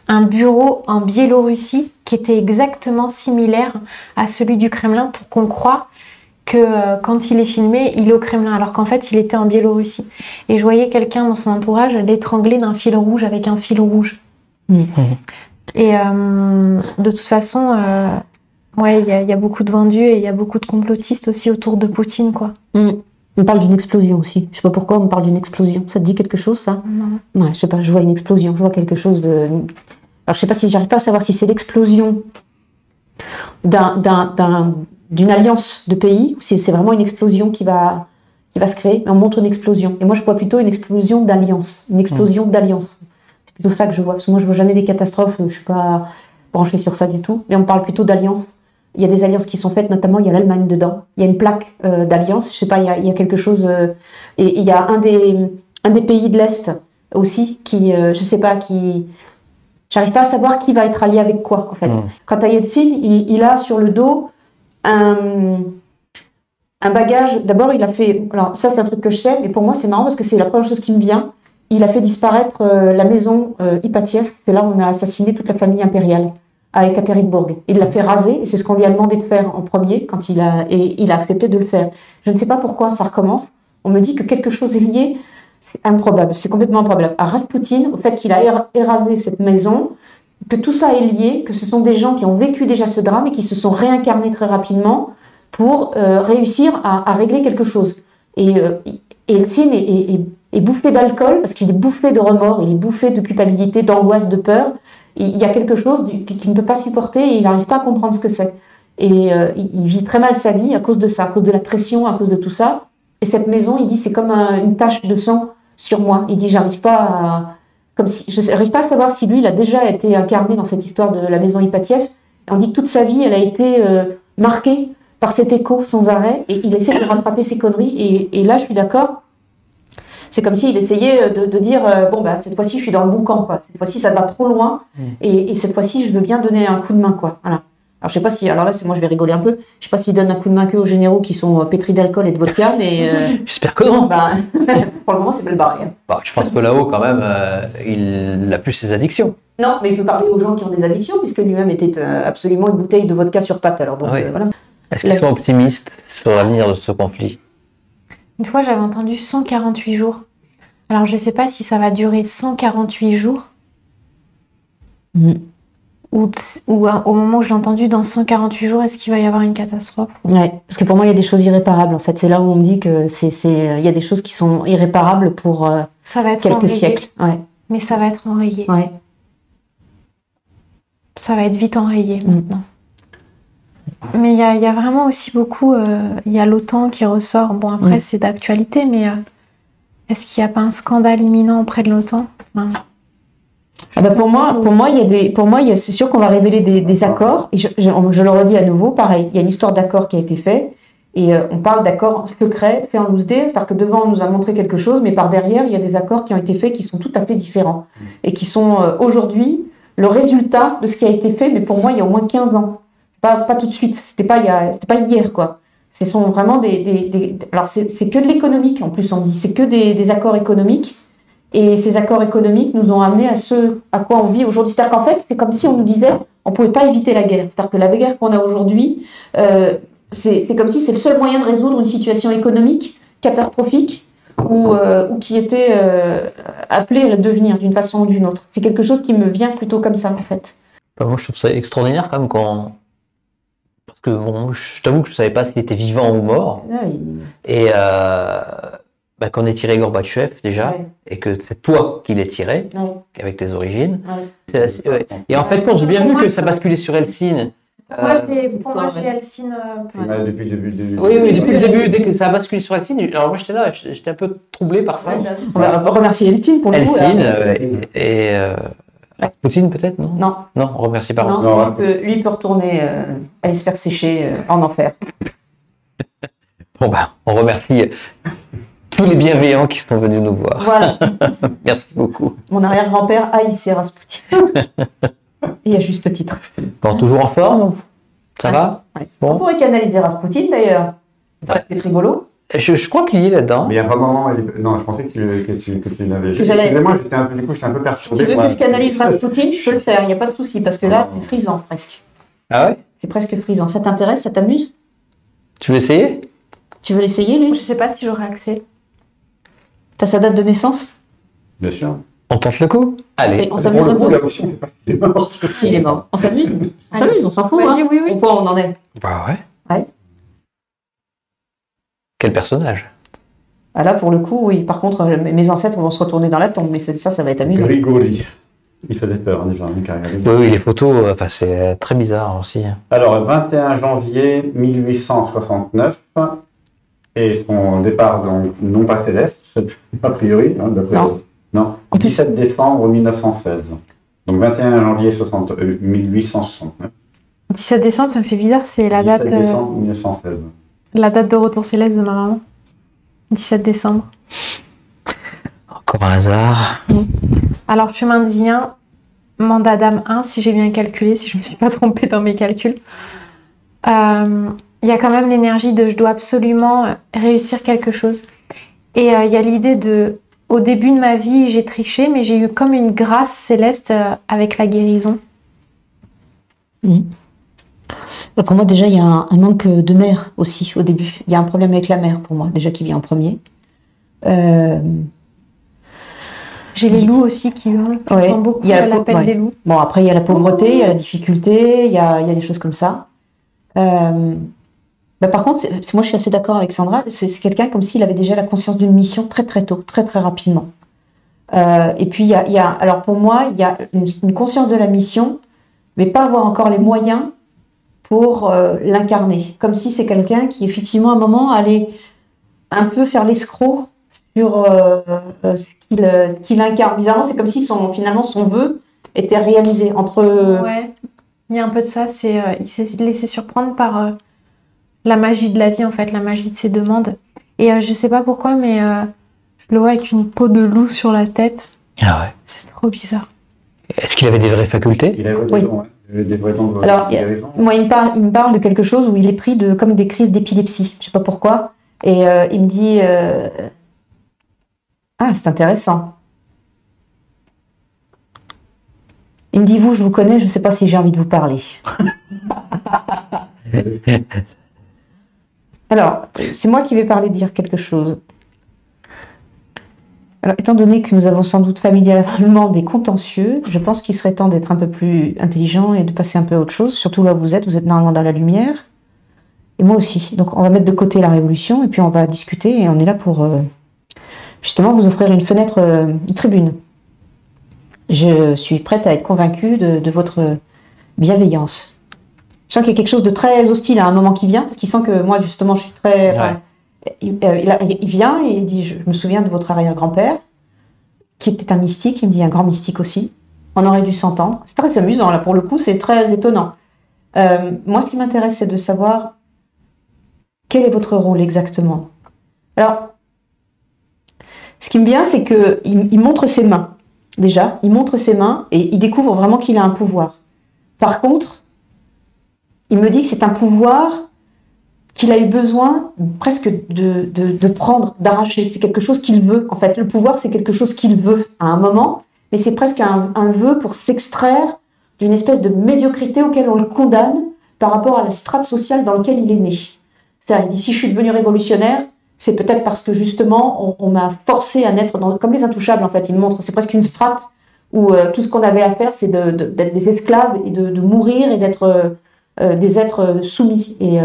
un bureau en Biélorussie qui était exactement similaire à celui du Kremlin pour qu'on croie que quand il est filmé, il est au Kremlin, alors qu'en fait, il était en Biélorussie. Et je voyais quelqu'un dans son entourage l'étrangler d'un fil rouge avec un fil rouge. Et de toute façon, ouais, il y a beaucoup de vendus et il y a beaucoup de complotistes aussi autour de Poutine, quoi. On parle d'une explosion aussi. Je sais pas pourquoi on parle d'une explosion. Ça te dit quelque chose, ça? Non. Ouais, je sais pas, je vois une explosion, je vois quelque chose de... Alors je sais pas si j'arrive pas à savoir si c'est l'explosion d'une alliance de pays, ou si c'est vraiment une explosion qui va se créer, mais on montre une explosion. Et moi je vois plutôt une explosion d'alliance, une explosion d'alliance. C'est plutôt ça que je vois, parce que moi je vois jamais des catastrophes, je suis pas branchée sur ça du tout, mais on parle plutôt d'alliance. Il y a des alliances qui sont faites, notamment il y a l'Allemagne dedans. Il y a une plaque d'alliance, je sais pas, il y a quelque chose... et il y a un des pays de l'Est aussi qui, je sais pas, qui... J'arrive pas à savoir qui va être allié avec quoi, en fait. Quant à Yeltsin, il a sur le dos un bagage. D'abord, il a fait... Alors ça, c'est un truc que je sais, mais pour moi, c'est marrant parce que c'est la première chose qui me vient. Il a fait disparaître la maison Ipatiev. C'est là où on a assassiné toute la famille impériale, à Ekaterinbourg. Il l'a fait raser, et c'est ce qu'on lui a demandé de faire en premier, et il a accepté de le faire. Je ne sais pas pourquoi ça recommence. On me dit que quelque chose est lié, c'est improbable, c'est complètement improbable. À Raspoutine, au fait qu'il a érasé cette maison, que tout ça est lié, que ce sont des gens qui ont vécu déjà ce drame et qui se sont réincarnés très rapidement pour réussir à régler quelque chose. Et Eltsine est bouffé d'alcool, parce qu'il est bouffé de remords, il est bouffé de culpabilité, d'angoisse, de peur. Il y a quelque chose qu'il ne peut pas supporter et il n'arrive pas à comprendre ce que c'est. Et il vit très mal sa vie à cause de ça, à cause de la pression, à cause de tout ça. Et cette maison, il dit, c'est comme une tache de sang sur moi. Il dit, j'arrive pas à savoir si lui, il a déjà été incarné dans cette histoire de la maison Ipatiev. On dit que toute sa vie, elle a été marquée par cet écho sans arrêt et il essaie de rattraper ses conneries. Et là, je suis d'accord. C'est comme s'il essayait de dire bon, bah, cette fois-ci, je suis dans le bon camp, quoi. Cette fois-ci, ça va trop loin. Et cette fois-ci, je veux bien donner un coup de main, quoi. Voilà. Alors, je sais pas si. Alors là, moi, je vais rigoler un peu. Je sais pas s'il donne un coup de main que aux généraux qui sont pétris d'alcool et de vodka, mais. J'espère que non. Bah, pour le moment, c'est mal barré. Hein. Bah, je pense que là-haut, quand même, il n'a plus ses addictions. Non, mais il peut parler aux gens qui ont des addictions, puisque lui-même était absolument une bouteille de vodka sur pattes. Alors, donc, voilà. Est-ce qu'ils sont optimistes sur l'avenir de ce conflit? Une fois, j'avais entendu 148 jours. Alors, je ne sais pas si ça va durer 148 jours ou au moment où je l'ai entendu, dans 148 jours, est-ce qu'il va y avoir une catastrophe? Ouais, parce que pour moi, il y a des choses irréparables. En fait, c'est là où on me dit que il y a des choses qui sont irréparables pour ça va être quelques enrayé. siècles. Ouais. Mais ça va être enrayé. Ouais. Ça va être vite enrayé maintenant. Mais il y a vraiment aussi beaucoup... Il y a l'OTAN qui ressort. Bon, après, c'est d'actualité, mais est-ce qu'il n'y a pas un scandale imminent auprès de l'OTAN? Pour moi, c'est sûr qu'on va révéler des accords. Et je le redis à nouveau, pareil. Il y a une histoire d'accord qui a été faite. Et on parle d'accords secrets, faits en loose day. C'est-à-dire que devant, on nous a montré quelque chose, mais par derrière, il y a des accords qui ont été faits qui sont tout à fait différents. Et qui sont aujourd'hui le résultat de ce qui a été fait, mais pour moi, il y a au moins 15 ans. Pas tout de suite, c'était pas hier, quoi. Ce sont vraiment alors c'est que de l'économique, en plus on dit, c'est que des accords économiques, et ces accords économiques nous ont amené à ce à quoi on vit aujourd'hui. C'est-à-dire qu'en fait, c'est comme si on nous disait, on pouvait pas éviter la guerre. C'est-à-dire que la guerre qu'on a aujourd'hui, c'est comme si c'est le seul moyen de résoudre une situation économique catastrophique, ou qui était appelée à devenir d'une façon ou d'une autre. C'est quelque chose qui me vient plutôt comme ça, en fait. Moi, je trouve ça extraordinaire quand même parce que bon, je t'avoue que je ne savais pas s'il était vivant ou mort. Ah, oui. Et qu'on ait tiré Gorbatchev déjà, et que c'est toi qui l'as tiré, avec tes origines. Ouais. Et en fait, quand j'ai bien vu que ça basculait sur Elsine. Pour moi, j'ai Elsine. Depuis le début. Oui, depuis le début, dès que ça a basculé sur Elsine, alors moi j'étais là, j'étais un peu troublé par ça. On va remercier Elsine pour le coup. Elsine, et Poutine peut-être, non? Non. Non, on remercie pas. Non, lui il peut retourner aller se faire sécher en enfer. Bon ben, on remercie tous les bienveillants qui sont venus nous voir. Voilà. Merci beaucoup. Mon arrière-grand-père haïssait Rasputin. Et à juste titre. Bon, toujours en forme? Ça va? Ouais. Bon. On pourrait canaliser Rasputin d'ailleurs. Ça aurait pu être rigolo. Je crois qu'il y est là-dedans. Mais il y a pas un moment, non, je pensais que tu l'avais. Que j'allais- Excusez-moi, j'étais un peu Si tu perturbé. veux moi. que je canalise Rasputin, je peux le faire, il n'y a pas de souci, parce que là, c'est frisant presque. Ah ouais? C'est presque frisant. Ça t'intéresse, ça t'amuse? Tu veux essayer? Tu veux l'essayer, Je lui? sais pas si j'aurai accès. T'as sa date de naissance? Bien sûr. On tente le coup? Allez. On s'amuse Pour un le coup, peu? là aussi, on sait pas s'il est mort. S'il est mort. On s'amuse? On s'amuse, on s'en fout, Vas-y, hein? oui, oui. Au point où on en est. Bah ouais. Ouais. Quel personnage? Ah là, pour le coup, oui. Par contre, mes ancêtres vont se retourner dans la tombe, mais ça va être amusant. Grigori. Il faisait peur, déjà, hein, carrément. Oui, oui, les photos, enfin, c'est très bizarre aussi. Alors, 21 janvier 1869, et son départ, donc, non pas céleste, a priori, hein, non, En plus- 17 décembre 1916. Donc, 21 janvier 1869. 17 décembre, ça me fait bizarre, c'est la 17 date, décembre 1916. la date de retour céleste de ma maman. 17 décembre. Encore un hasard. Alors, chemin de vie 1, mandat d'âme 1, si j'ai bien calculé, si je ne me suis pas trompée dans mes calculs. Il y a quand même l'énergie de je dois absolument réussir quelque chose. Et il y a l'idée de, au début de ma vie, j'ai triché, mais j'ai eu comme une grâce céleste avec la guérison. Pour moi, déjà, il y a un manque de mère aussi au début. Il y a un problème avec la mère pour moi, déjà qui vient en premier. J'ai les loups aussi qui hurlent. Ouais, J'entends beaucoup il y a l'appel ouais. des loups. Bon, après, il y a la pauvreté, il y a la difficulté, il y a des choses comme ça. Par contre, moi, je suis assez d'accord avec Sandra. C'est quelqu'un comme s'il avait déjà la conscience d'une mission très, très tôt, très, très rapidement. Et puis, alors pour moi, il y a une conscience de la mission, mais pas avoir encore les moyens pour l'incarner. Comme si c'est quelqu'un qui, effectivement, à un moment, allait un peu faire l'escroc sur ce qu'il incarne. Bizarrement, c'est comme si finalement son vœu était réalisé. Ouais, il y a un peu de ça. Il s'est laissé surprendre par la magie de la vie, en fait, la magie de ses demandes. Et je sais pas pourquoi, mais je le vois avec une peau de loup sur la tête. Ah ouais. C'est trop bizarre. Est-ce qu'il avait des vraies facultés? Il avait Oui. raison, ouais. Il avait des vrais dons de Alors, guérison. moi, il me parle de quelque chose où il est pris comme des crises d'épilepsie. Je sais pas pourquoi. Et il me dit... Ah, c'est intéressant. Il me dit, je vous connais, je ne sais pas si j'ai envie de vous parler. Alors, c'est moi qui vais dire quelque chose. Alors, étant donné que nous avons sans doute familialement des contentieux, je pense qu'il serait temps d'être un peu plus intelligent et de passer un peu à autre chose, surtout là où vous êtes normalement dans la lumière. Et moi aussi. Donc, on va mettre de côté la révolution et puis on va discuter et on est là pour justement vous offrir une fenêtre, une tribune. Je suis prête à être convaincue de votre bienveillance. Je sens qu'il y a quelque chose de très hostile à un moment qui vient, parce qu'il sent que moi, justement, je suis très... Ouais. Il vient et il dit, je me souviens de votre arrière-grand-père, qui était un mystique, il me dit un grand mystique aussi. On aurait dû s'entendre. C'est très amusant, là, pour le coup, c'est très étonnant. Moi, ce qui m'intéresse, c'est de savoir quel est votre rôle exactement. Alors, ce qui me vient, c'est qu'il montre ses mains. Déjà, il montre ses mains et il découvre vraiment qu'il a un pouvoir. Par contre, il me dit que c'est un pouvoir qu'il a eu besoin presque de prendre, d'arracher. C'est quelque chose qu'il veut. En fait, le pouvoir, c'est quelque chose qu'il veut à un moment, mais c'est presque un vœu pour s'extraire d'une espèce de médiocrité auquel on le condamne par rapport à la strate sociale dans laquelle il est né. C'est-à-dire, il dit, si je suis devenu révolutionnaire, c'est peut-être parce que justement, on m'a forcé à naître comme les intouchables, en fait. Il me montre, c'est presque une strate où tout ce qu'on avait à faire, c'est d'être des esclaves et de mourir et d'être des êtres soumis. Et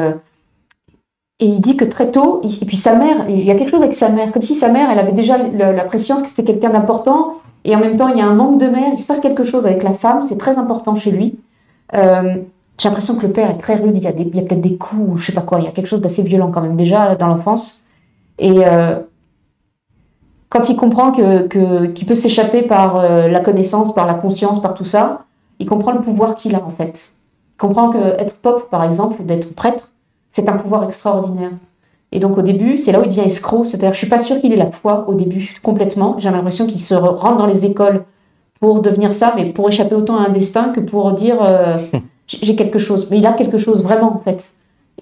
il dit que très tôt, et puis sa mère, il y a quelque chose avec sa mère, comme si sa mère, elle avait déjà la prescience que c'était quelqu'un d'important, et en même temps, il y a un manque de mère, il se passe quelque chose avec la femme, c'est très important chez lui. J'ai l'impression que le père est très rude, il y a peut-être des coups, je sais pas quoi, il y a quelque chose d'assez violent quand même, déjà dans l'enfance. Et quand il comprend qu'il peut s'échapper par la connaissance, par la conscience, par tout ça, il comprend le pouvoir qu'il a en fait. Il comprend qu'être pope, par exemple, ou d'être prêtre, c'est un pouvoir extraordinaire. Et donc au début, c'est là où il devient escroc. C'est-à-dire, je suis pas sûre qu'il ait la foi au début, complètement. J'ai l'impression qu'il se rentre dans les écoles pour devenir ça, mais pour échapper autant à un destin que pour dire j'ai quelque chose. Mais il a quelque chose vraiment, en fait.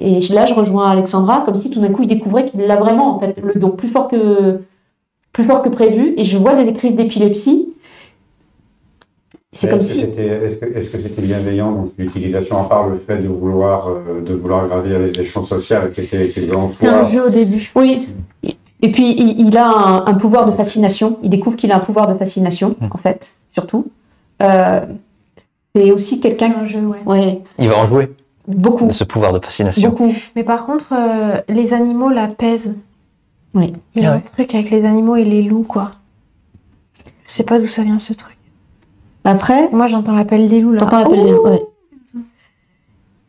Et là, je rejoins Alexandra, comme si tout d'un coup, il découvrait qu'il l'a vraiment, en fait, le don plus fort que prévu. Et je vois des crises d'épilepsie. C'est comme si... Est-ce que c'était bienveillant, donc l'utilisation, à part le fait de vouloir gravir les échelons sociaux, c'était un jeu au début. Oui. Et puis, il a un pouvoir de fascination. Il découvre qu'il a un pouvoir de fascination, en fait, surtout. C'est aussi quelqu'un... C'est un jeu, ouais. Ouais. Il va en jouer. Beaucoup. De ce pouvoir de fascination. Beaucoup. Mais par contre, les animaux l'apaisent. Oui. Il y a un truc avec les animaux et les loups, quoi. Je sais pas d'où ça vient, ce truc. Après... Moi, j'entends l'appel des loups, là. T'entends l'appel des loups, ouais.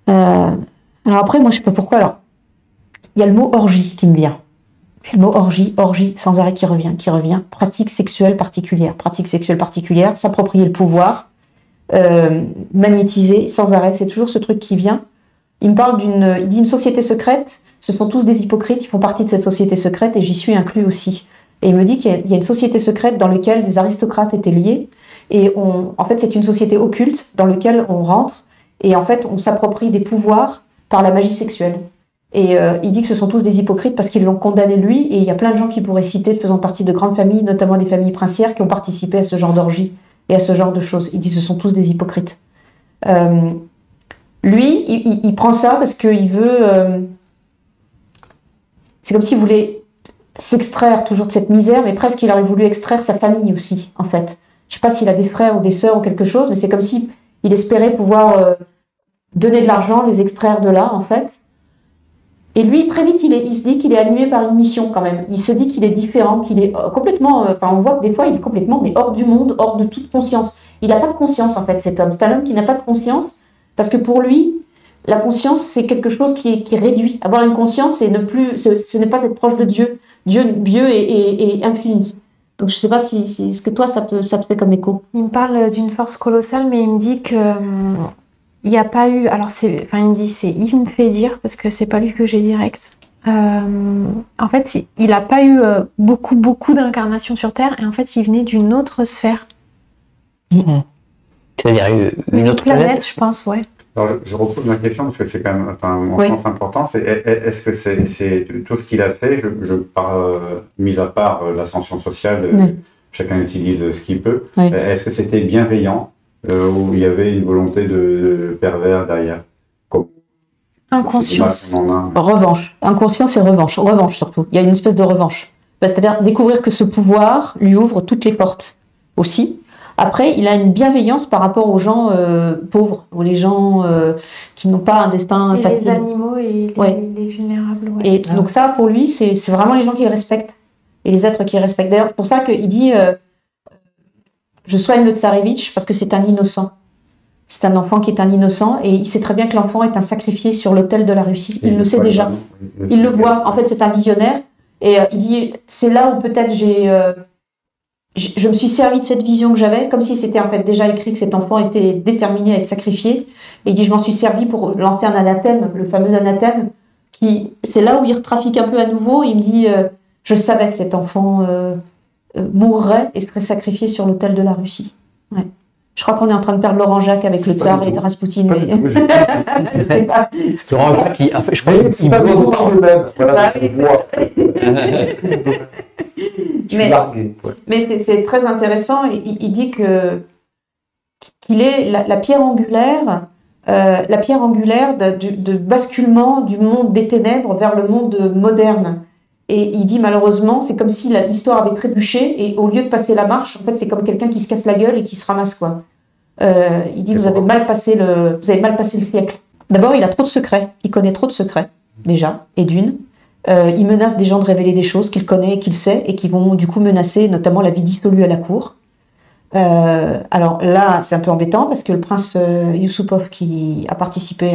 Alors après, moi, je sais pas pourquoi. Alors, il y a le mot orgie qui me vient. Le mot orgie sans arrêt qui revient. Pratique sexuelle particulière, s'approprier le pouvoir, magnétiser sans arrêt. C'est toujours ce truc qui vient. Il me parle il dit une société secrète. Ce sont tous des hypocrites. Ils font partie de cette société secrète et j'y suis inclus aussi. Et il me dit qu'il y a une société secrète dans laquelle des aristocrates étaient liés. Et en fait, c'est une société occulte dans laquelle on rentre et en fait, on s'approprie des pouvoirs par la magie sexuelle. Et il dit que ce sont tous des hypocrites parce qu'ils l'ont condamné lui. Et il y a plein de gens qui pourraient citer, faisant partie de grandes familles, notamment des familles princières, qui ont participé à ce genre d'orgie et à ce genre de choses. Il dit que ce sont tous des hypocrites. Lui, il prend ça parce qu'il veut... c'est comme s'il voulait s'extraire toujours de cette misère, mais presque il aurait voulu extraire sa famille aussi, en fait. Je ne sais pas s'il a des frères ou des sœurs ou quelque chose, mais c'est comme s'il espérait pouvoir donner de l'argent, les extraire de là, en fait. Et lui, très vite, il se dit qu'il est animé par une mission, quand même. Il se dit qu'il est différent, qu'il est complètement... on voit que des fois, il est complètement mais hors du monde, hors de toute conscience. Il n'a pas de conscience, en fait, cet homme. C'est un homme qui n'a pas de conscience, parce que pour lui, la conscience, c'est quelque chose qui est réduit. Avoir une conscience, ce n'est pas être proche de Dieu. Dieu est infini. Donc, je ne sais pas si ce que toi, ça te fait comme écho. Il me parle d'une force colossale, mais il me dit que il n'y a pas eu... Alors, il me fait dire, parce que c'est pas lui que j'ai direct. En fait, il n'a pas eu beaucoup d'incarnations sur Terre, et en fait, il venait d'une autre sphère. C'est-à-dire une autre planète, je pense, ouais. Alors, je repose ma question parce que c'est quand même mon sens important. Est-ce que c'est tout ce qu'il a fait, mis à part l'ascension sociale, chacun utilise ce qu'il peut, est-ce que c'était bienveillant ou il y avait une volonté de pervers derrière? Inconscience. Revanche. Inconscience et revanche. Revanche surtout. Il y a une espèce de revanche. C'est-à-dire découvrir que ce pouvoir lui ouvre toutes les portes aussi. Après, il a une bienveillance par rapport aux gens pauvres, ou les gens qui n'ont pas un destin facile. Les animaux et les vulnérables. Ouais. Et donc ça, pour lui, c'est vraiment les gens qu'il respecte. Et les êtres qu'il respecte. D'ailleurs, c'est pour ça qu'il dit je soigne le tsarevitch parce que c'est un innocent. C'est un enfant qui est un innocent et il sait très bien que l'enfant est un sacrifié sur l'autel de la Russie. Il le sait déjà. Il le voit. En fait, c'est un visionnaire. Et il dit, c'est là où peut-être je me suis servi de cette vision que j'avais, comme si c'était en fait déjà écrit que cet enfant était déterminé à être sacrifié. Et il dit, je m'en suis servi pour lancer un anathème, le fameux anathème, c'est là où il retrafique un peu à nouveau. Il me dit, je savais que cet enfant mourrait et serait sacrifié sur l'autel de la Russie. Ouais. Je crois qu'on est en train de perdre Laurent Jacques avec le tsar et Raspoutine. Laurent Jacques, je crois qu'il pas dans le même. Voilà, mais c'est très intéressant. Il dit qu'il est la pierre angulaire, de basculement du monde des ténèbres vers le monde moderne. Et il dit malheureusement, c'est comme si l'histoire avait trébuché et au lieu de passer la marche, en fait, c'est comme quelqu'un qui se casse la gueule et qui se ramasse, quoi. Il dit, vous avez mal passé le siècle. D'abord, il a trop de secrets. Il connaît trop de secrets, déjà, et d'une. Il menace des gens de révéler des choses qu'il connaît et qu'il sait et qui vont du coup menacer notamment la vie dissolue à la cour. Alors là, c'est un peu embêtant parce que le prince Yusupov qui a participé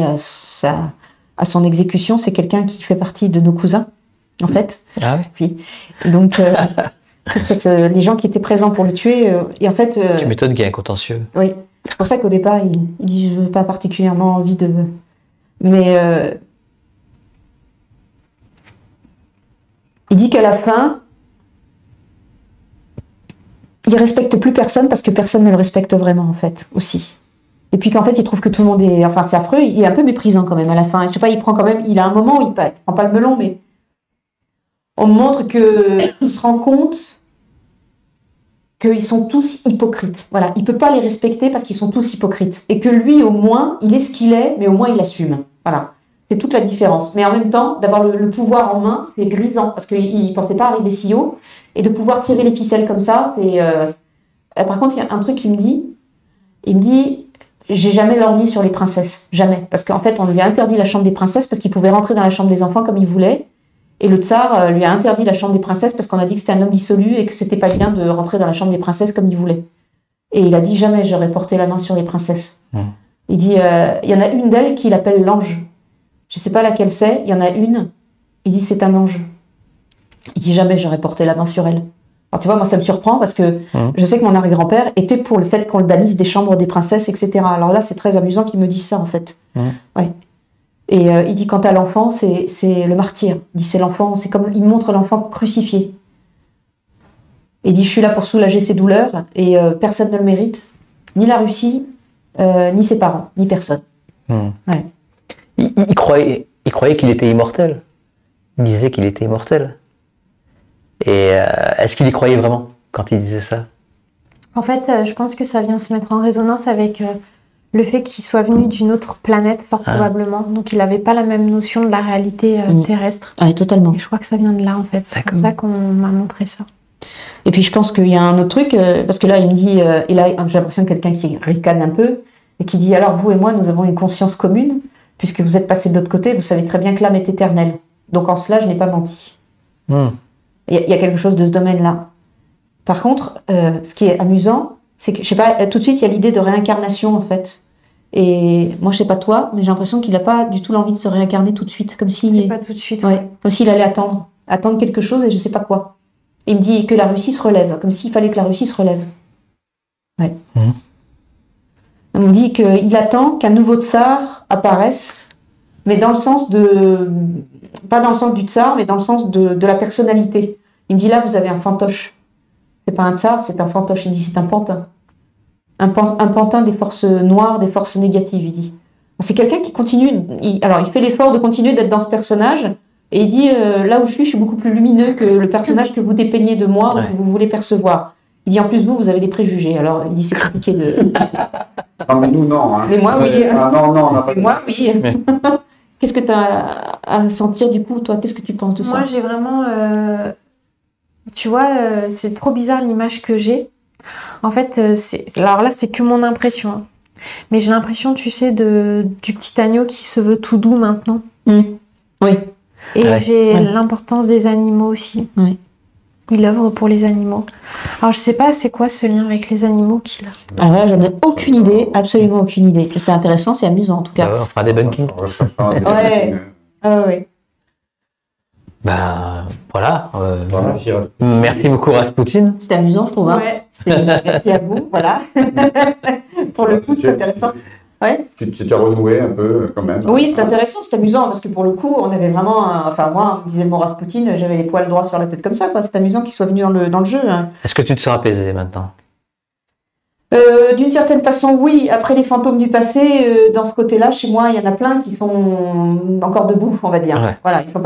à son exécution, c'est quelqu'un qui fait partie de nos cousins, en fait. Ah oui. Donc, les gens qui étaient présents pour le tuer. Et en fait, Tu m'étonnes qu'il y ait un contentieux. oui, c'est pour ça qu'au départ, il dit je n'ai pas particulièrement envie de. Mais il dit qu'à la fin, il respecte plus personne parce que personne ne le respecte vraiment en fait aussi. Et puis qu'en fait, il trouve que tout le monde est, enfin c'est affreux. Il est un peu méprisant quand même à la fin. Je sais pas, il prend quand même. Il a un moment où il prend pas le melon, mais on montre que il se rend compte qu'ils sont tous hypocrites. Voilà, il peut pas les respecter parce qu'ils sont tous hypocrites. Et que lui, au moins, il est ce qu'il est, mais au moins il assume. Voilà, c'est toute la différence. Mais en même temps, d'avoir le pouvoir en main, c'est grisant parce qu'il pensait pas arriver si haut. Et de pouvoir tirer les ficelles comme ça, c'est. Par contre, il y a un truc qu'il me dit. Il me dit, j'ai jamais lorgné sur les princesses, jamais, parce qu'en fait, on lui a interdit la chambre des princesses parce qu'il pouvait rentrer dans la chambre des enfants comme il voulait. Et le tsar lui a interdit la chambre des princesses parce qu'on a dit que c'était un homme dissolu et que c'était pas bien de rentrer dans la chambre des princesses comme il voulait. Et il a dit jamais j'aurais porté la main sur les princesses. Il dit, il y en a une d'elles qu'il appelle l'ange. Je sais pas laquelle c'est. Il y en a une. Il dit c'est un ange. Il dit jamais j'aurais porté la main sur elle. Alors tu vois, moi ça me surprend parce que je sais que mon arrière-grand-père était pour le fait qu'on le bannisse des chambres des princesses, etc. Alors là, c'est très amusant qu'il me dise ça en fait. Ouais. Et il dit quant à l'enfant, c'est le martyr. Il dit c'est l'enfant, c'est comme il montre l'enfant crucifié. Et il dit je suis là pour soulager ses douleurs et personne ne le mérite, ni la Russie, ni ses parents, ni personne. Ouais. Il croyait qu'il était immortel. Il disait qu'il était immortel. Et est-ce qu'il y croyait vraiment quand il disait ça? En fait, je pense que ça vient se mettre en résonance avec le fait qu'il soit venu d'une autre planète, fort probablement. Donc, il n'avait pas la même notion de la réalité terrestre. Ouais, totalement. Et je crois que ça vient de là, en fait. C'est pour ça qu'on m'a montré ça. Et puis, je pense qu'il y a un autre truc, parce que là, il me dit, et là, j'ai l'impression de quelqu'un qui ricane un peu, et qui dit, alors, vous et moi, nous avons une conscience commune, puisque vous êtes passés de l'autre côté, vous savez très bien que l'âme est éternelle. Donc, en cela, je n'ai pas menti. Il y a quelque chose de ce domaine-là. Par contre, ce qui est amusant, c'est que, je sais pas, tout de suite, il y a l'idée de réincarnation, en fait. Et moi, je sais pas toi, mais j'ai l'impression qu'il n'a pas du tout l'envie de se réincarner tout de suite. Comme s'il Pas tout de suite. Ouais, comme s'il allait attendre quelque chose et je sais pas quoi. Il me dit que la Russie se relève, comme s'il fallait que la Russie se relève. Ouais. On me dit qu'il attend qu'un nouveau tsar apparaisse, mais dans le sens de... Pas dans le sens du tsar, mais dans le sens de la personnalité. Il me dit là, vous avez un fantoche. C'est pas un tsar, c'est un fantoche. Il dit c'est un pantin. Un pantin des forces noires, des forces négatives, il dit. C'est quelqu'un qui continue... Alors, il fait l'effort de continuer d'être dans ce personnage, et il dit, là où je suis beaucoup plus lumineux que le personnage que vous dépeignez de moi, ou que vous voulez percevoir. Il dit, en plus, vous avez des préjugés. Alors, il dit, c'est compliqué de... Non, mais nous, non. Hein. Mais moi, oui. Non, on n'a pas de... Moi, oui. Qu'est-ce que tu as à sentir, du coup, toi? Qu'est-ce que tu penses de ça? Moi, j'ai vraiment... Tu vois, c'est trop bizarre l'image que j'ai. En fait, alors là, c'est que mon impression. Hein. Mais j'ai l'impression, tu sais, du petit agneau qui se veut tout doux maintenant. Oui. Et j'ai l'importance des animaux aussi. Oui. Il œuvre pour les animaux. Alors, je sais pas, c'est quoi ce lien avec les animaux qu'il a? Alors là, j'en ai aucune idée, absolument aucune idée. C'est intéressant, c'est amusant en tout cas. On fera des bunkings. Ouais. Ben voilà. Merci beaucoup Rasputin. C'était amusant, je trouve. Hein. Ouais. Merci à vous. Voilà. Pour le coup, c'est intéressant. Ouais. Tu t'es renoué un peu quand même. Oui, c'est intéressant, c'est amusant parce que pour le coup, on avait vraiment. Enfin, moi, on me disait bon, Rasputin, j'avais les poils droits sur la tête comme ça. Quoi. C'est amusant qu'il soit venu dans le jeu. Hein. Est-ce que tu te sens apaisé maintenant? D'une certaine façon, oui. Après les fantômes du passé, dans ce côté-là, chez moi, il y en a plein qui sont encore debout, on va dire. Ouais. Voilà, ils sont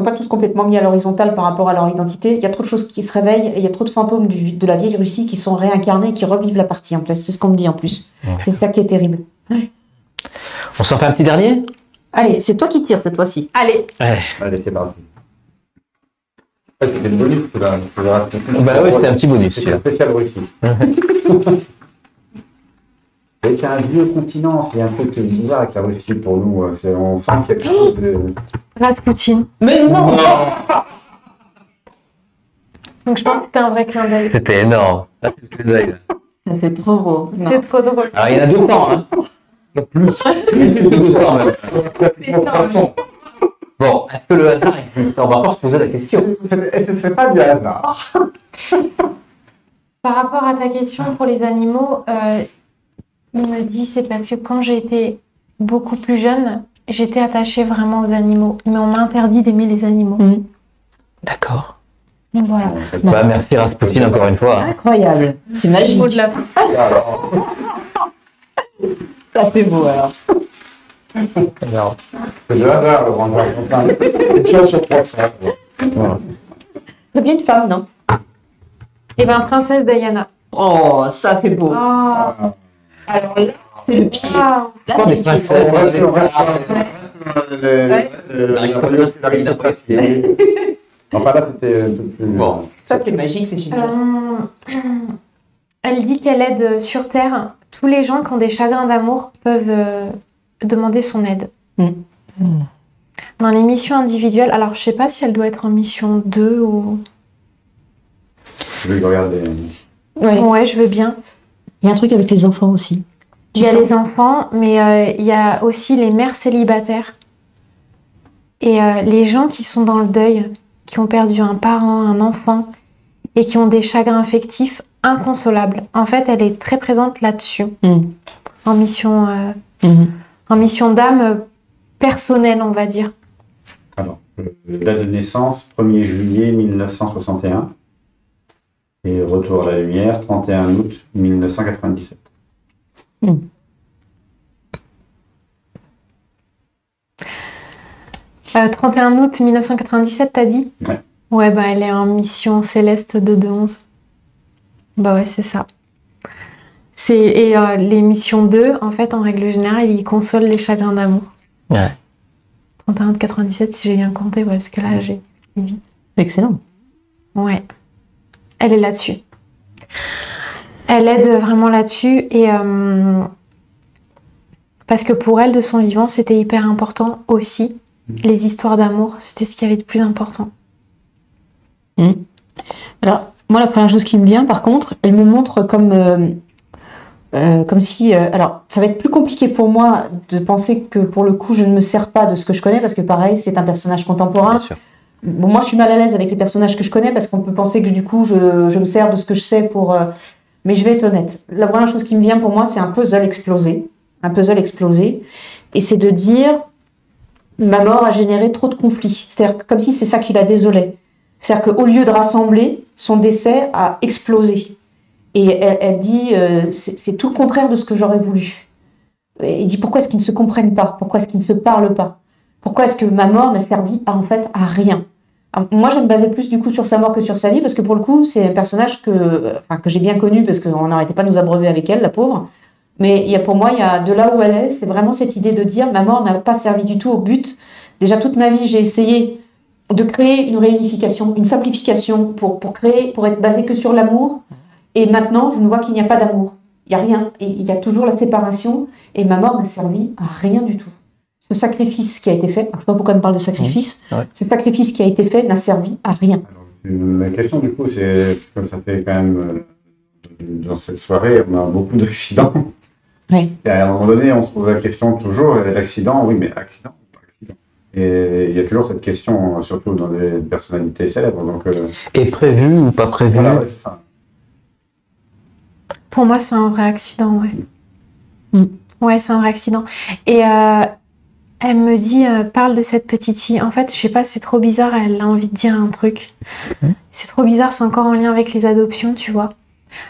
pas tous complètement mis à l'horizontale par rapport à leur identité. Il y a trop de choses qui se réveillent et il y a trop de fantômes de la vieille Russie qui sont réincarnés, qui revivent la partie en place. C'est ce qu'on me dit en plus. Ouais. C'est ça qui est terrible. Ouais. On s'en fait un petit dernier? Allez, c'est toi qui tires cette fois-ci. Allez. Ouais. Allez, c'est parti. C'était le bonus, là. Bah oui, c'était un petit bonus. C'est un spécial Russie. C'est un vieux continent, c'est un truc bizarre avec la Russie pour nous. On sent qu'il y a quelque chose de... Rasputin. Mais non. Donc je pense que c'était un vrai clin d'œil. C'était énorme. Ça fait trop beau. C'est trop drôle. Alors il y en a 200, hein. Plus de 200 même. Bon, est-ce que le hasard existe? On va pas se poser la question. Ce serait pas du hasard. Par rapport à ta question pour les animaux, il me dit c'est parce que quand j'étais beaucoup plus jeune, j'étais attachée vraiment aux animaux. Mais on m'a interdit d'aimer les animaux. D'accord. Donc voilà. Bah, merci Rasputin encore une fois. Incroyable. C'est magique. Au-delà. Ça fait beau alors. Alors, C'est le hasard, Laurent. Une chose sur 300. C'est bien une femme, non? Et ben princesse Diana. Oh, ça fait beau. Oh. Alors là, c'est le pied. Ah. Là, on c'est est le pied. princesse. Enfin là, c'était un peu plus... Bon. Ça, c'est magique, c'est génial. Elle dit qu'elle aide sur Terre. Tous les gens qui ont des chagrins d'amour peuvent demander son aide. Dans les missions individuelles, alors je sais pas si elle doit être en mission 2 ou... Je vais regarder. Ouais. Ouais, je veux bien. Il y a un truc avec les enfants aussi. Il y a les enfants, mais il y a aussi les mères célibataires. Et les gens qui sont dans le deuil, qui ont perdu un parent, un enfant, et qui ont des chagrins affectifs inconsolables. En fait, elle est très présente là-dessus, en mission d'âme personnelle, on va dire. Alors, date de naissance, 1er juillet 1961. Et retour à la lumière, 31 août 1997. 31 août 1997, t'as dit? Ouais. Ouais, bah elle est en mission céleste de 2-11. Bah ouais, c'est ça. Et les missions 2, en fait, en règle générale, ils consolent les chagrins d'amour. Ouais. 31 août 97, si j'ai bien compté, ouais, parce que là, j'ai vite. Excellent. Ouais. Elle est là-dessus. Elle aide vraiment là-dessus et parce que pour elle, de son vivant, c'était hyper important aussi. Les histoires d'amour, c'était ce qu'il y avait de plus important. Alors, moi, la première chose qui me vient, par contre, elle me montre comme si... alors, ça va être plus compliqué pour moi de penser que, pour le coup, je ne me sers pas de ce que je connais, parce que, pareil, c'est un personnage contemporain. Bien sûr. Bon, moi, je suis mal à l'aise avec les personnages que je connais, parce qu'on peut penser que, du coup, je me sers de ce que je sais pour... Mais je vais être honnête. La première chose qui me vient pour moi, c'est un puzzle explosé. Un puzzle explosé. Et c'est de dire... Ma mort a généré trop de conflits. C'est-à-dire comme si c'est ça qui la désolait. C'est-à-dire qu'au lieu de rassembler, son décès a explosé. Et elle dit, c'est tout le contraire de ce que j'aurais voulu. Et il dit, pourquoi est-ce qu'ils ne se comprennent pas? Pourquoi est-ce qu'ils ne se parlent pas? Pourquoi est-ce que ma mort n'a servi en fait à rien? Alors, moi, je me basais plus du coup sur sa mort que sur sa vie, parce que pour le coup, c'est un personnage que j'ai bien connu, parce qu'on n'arrêtait pas de nous abreuver avec elle, la pauvre. Mais pour moi, il y a de là où elle est, c'est vraiment cette idée de dire ma mort n'a pas servi du tout au but. Déjà toute ma vie, j'ai essayé de créer une réunification, une simplification pour être basée que sur l'amour. Et maintenant, je ne vois qu'il n'y a pas d'amour. Il n'y a rien. Et il y a toujours la séparation. Et ma mort n'a servi à rien du tout. Ce sacrifice qui a été fait, je ne sais pas pourquoi elle me parle de sacrifice, ce sacrifice qui a été fait n'a servi à rien. Alors, ma question, du coup, c'est, comme ça fait quand même, dans cette soirée, on a beaucoup d'accidents. Oui. Et à un moment donné, on se pose la question toujours, l'accident, oui, mais accident ou pas accident? Et il y a toujours cette question, surtout dans les personnalités célèbres. Donc, Et prévu ou pas prévu? voilà, ouais, c'est ça. Pour moi, c'est un vrai accident, ouais. Ouais, c'est un vrai accident. Et elle me dit, parle de cette petite fille. En fait, je sais pas, c'est trop bizarre, elle a envie de dire un truc. C'est trop bizarre, c'est encore en lien avec les adoptions, tu vois.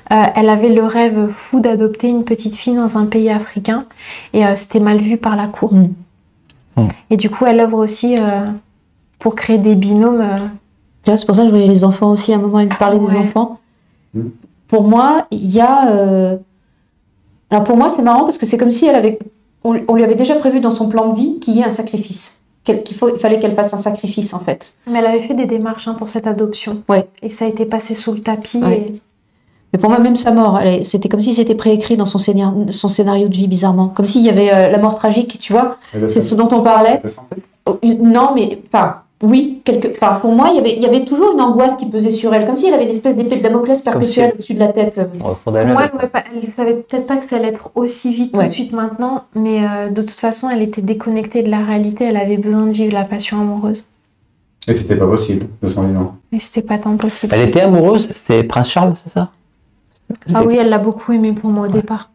Elle avait le rêve fou d'adopter une petite fille dans un pays africain et c'était mal vu par la cour. Et du coup, elle œuvre aussi pour créer des binômes. C'est pour ça que je voyais les enfants aussi. À un moment, elle parlait des enfants. Pour moi, il y a... Alors pour moi, c'est marrant parce que c'est comme si on lui avait déjà prévu dans son plan de vie qu'il y ait un sacrifice. Il fallait qu'elle fasse un sacrifice, en fait. Mais elle avait fait des démarches pour cette adoption. Ouais. Et ça a été passé sous le tapis. Ouais. Et... Mais pour moi, même sa mort, c'était comme si c'était préécrit dans son scénario de vie, bizarrement. Comme s'il y avait la mort tragique, tu vois. C'est ce dont on parlait. Non, mais pas. Oui, quelque part. Pour moi, il y avait toujours une angoisse qui pesait sur elle, comme si elle avait une espèce d'épée de Damoclès perpétuelle au-dessus de la tête. Pour moi, elle ne savait peut-être pas que ça allait être aussi vite tout de suite maintenant, mais de toute façon, elle était déconnectée de la réalité. Elle avait besoin de vivre la passion amoureuse. Et c'était pas possible de son vivant. Mais c'était pas tant possible. Elle était amoureuse, c'est Prince Charles, c'est ça? Ah oui, elle l'a beaucoup aimé pour moi au départ.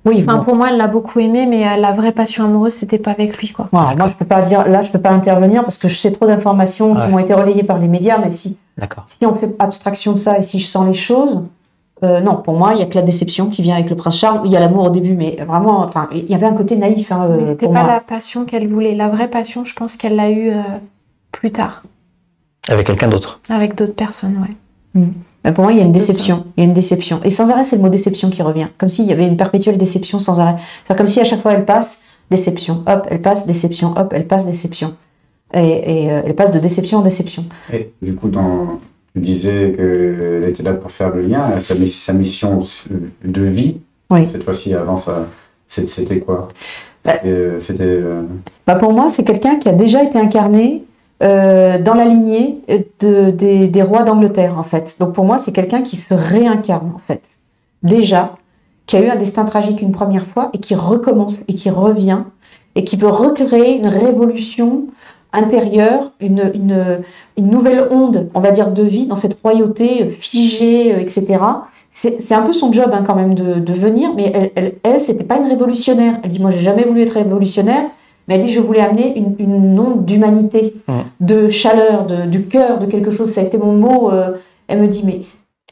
Oui, Enfin, bon. pour moi, elle l'a beaucoup aimé, mais la vraie passion amoureuse, c'était pas avec lui, quoi. Voilà, moi, je peux pas dire, là, je peux pas intervenir parce que je sais trop d'informations qui Ouais. m'ont été relayées par les médias, mais si D'accord. on fait abstraction de ça et si je sens les choses, non, pour moi, il y a que la déception qui vient avec le prince Charles. Il y a l'amour au début, mais vraiment, enfin, il y avait un côté naïf Mais c'était pour pas moi. la passion qu'elle voulait. La vraie passion, je pense qu'elle l'a eue plus tard, Avec quelqu'un d'autre. avec d'autres personnes, ouais. Mais pour moi, il y a une déception. Il y a une déception. Et sans arrêt, c'est le mot déception qui revient. Comme s'il y avait une perpétuelle déception sans arrêt. C'est comme si à chaque fois elle passe, déception. Hop, elle passe, déception. Hop, elle passe, déception. Et elle passe de déception en déception. Et du coup, tu disais qu'elle était là pour faire le lien, sa mission de vie, Oui. cette fois-ci, avant ça, c'était quoi? Bah. C'était. Bah pour moi, c'est quelqu'un qui a déjà été incarné dans la lignée des rois d'Angleterre, en fait. Donc pour moi, c'est quelqu'un qui se réincarne, en fait. Déjà, qui a eu un destin tragique une première fois et qui recommence et qui revient et qui peut recréer une révolution intérieure, une nouvelle onde, on va dire, de vie dans cette royauté figée, etc. C'est un peu son job hein, quand même de venir, mais elle c'était pas une révolutionnaire. Elle dit, moi, j'ai jamais voulu être révolutionnaire, mais elle dit, je voulais amener une onde d'humanité, de chaleur, du cœur, de quelque chose. Ça a été mon mot. Elle me dit, mais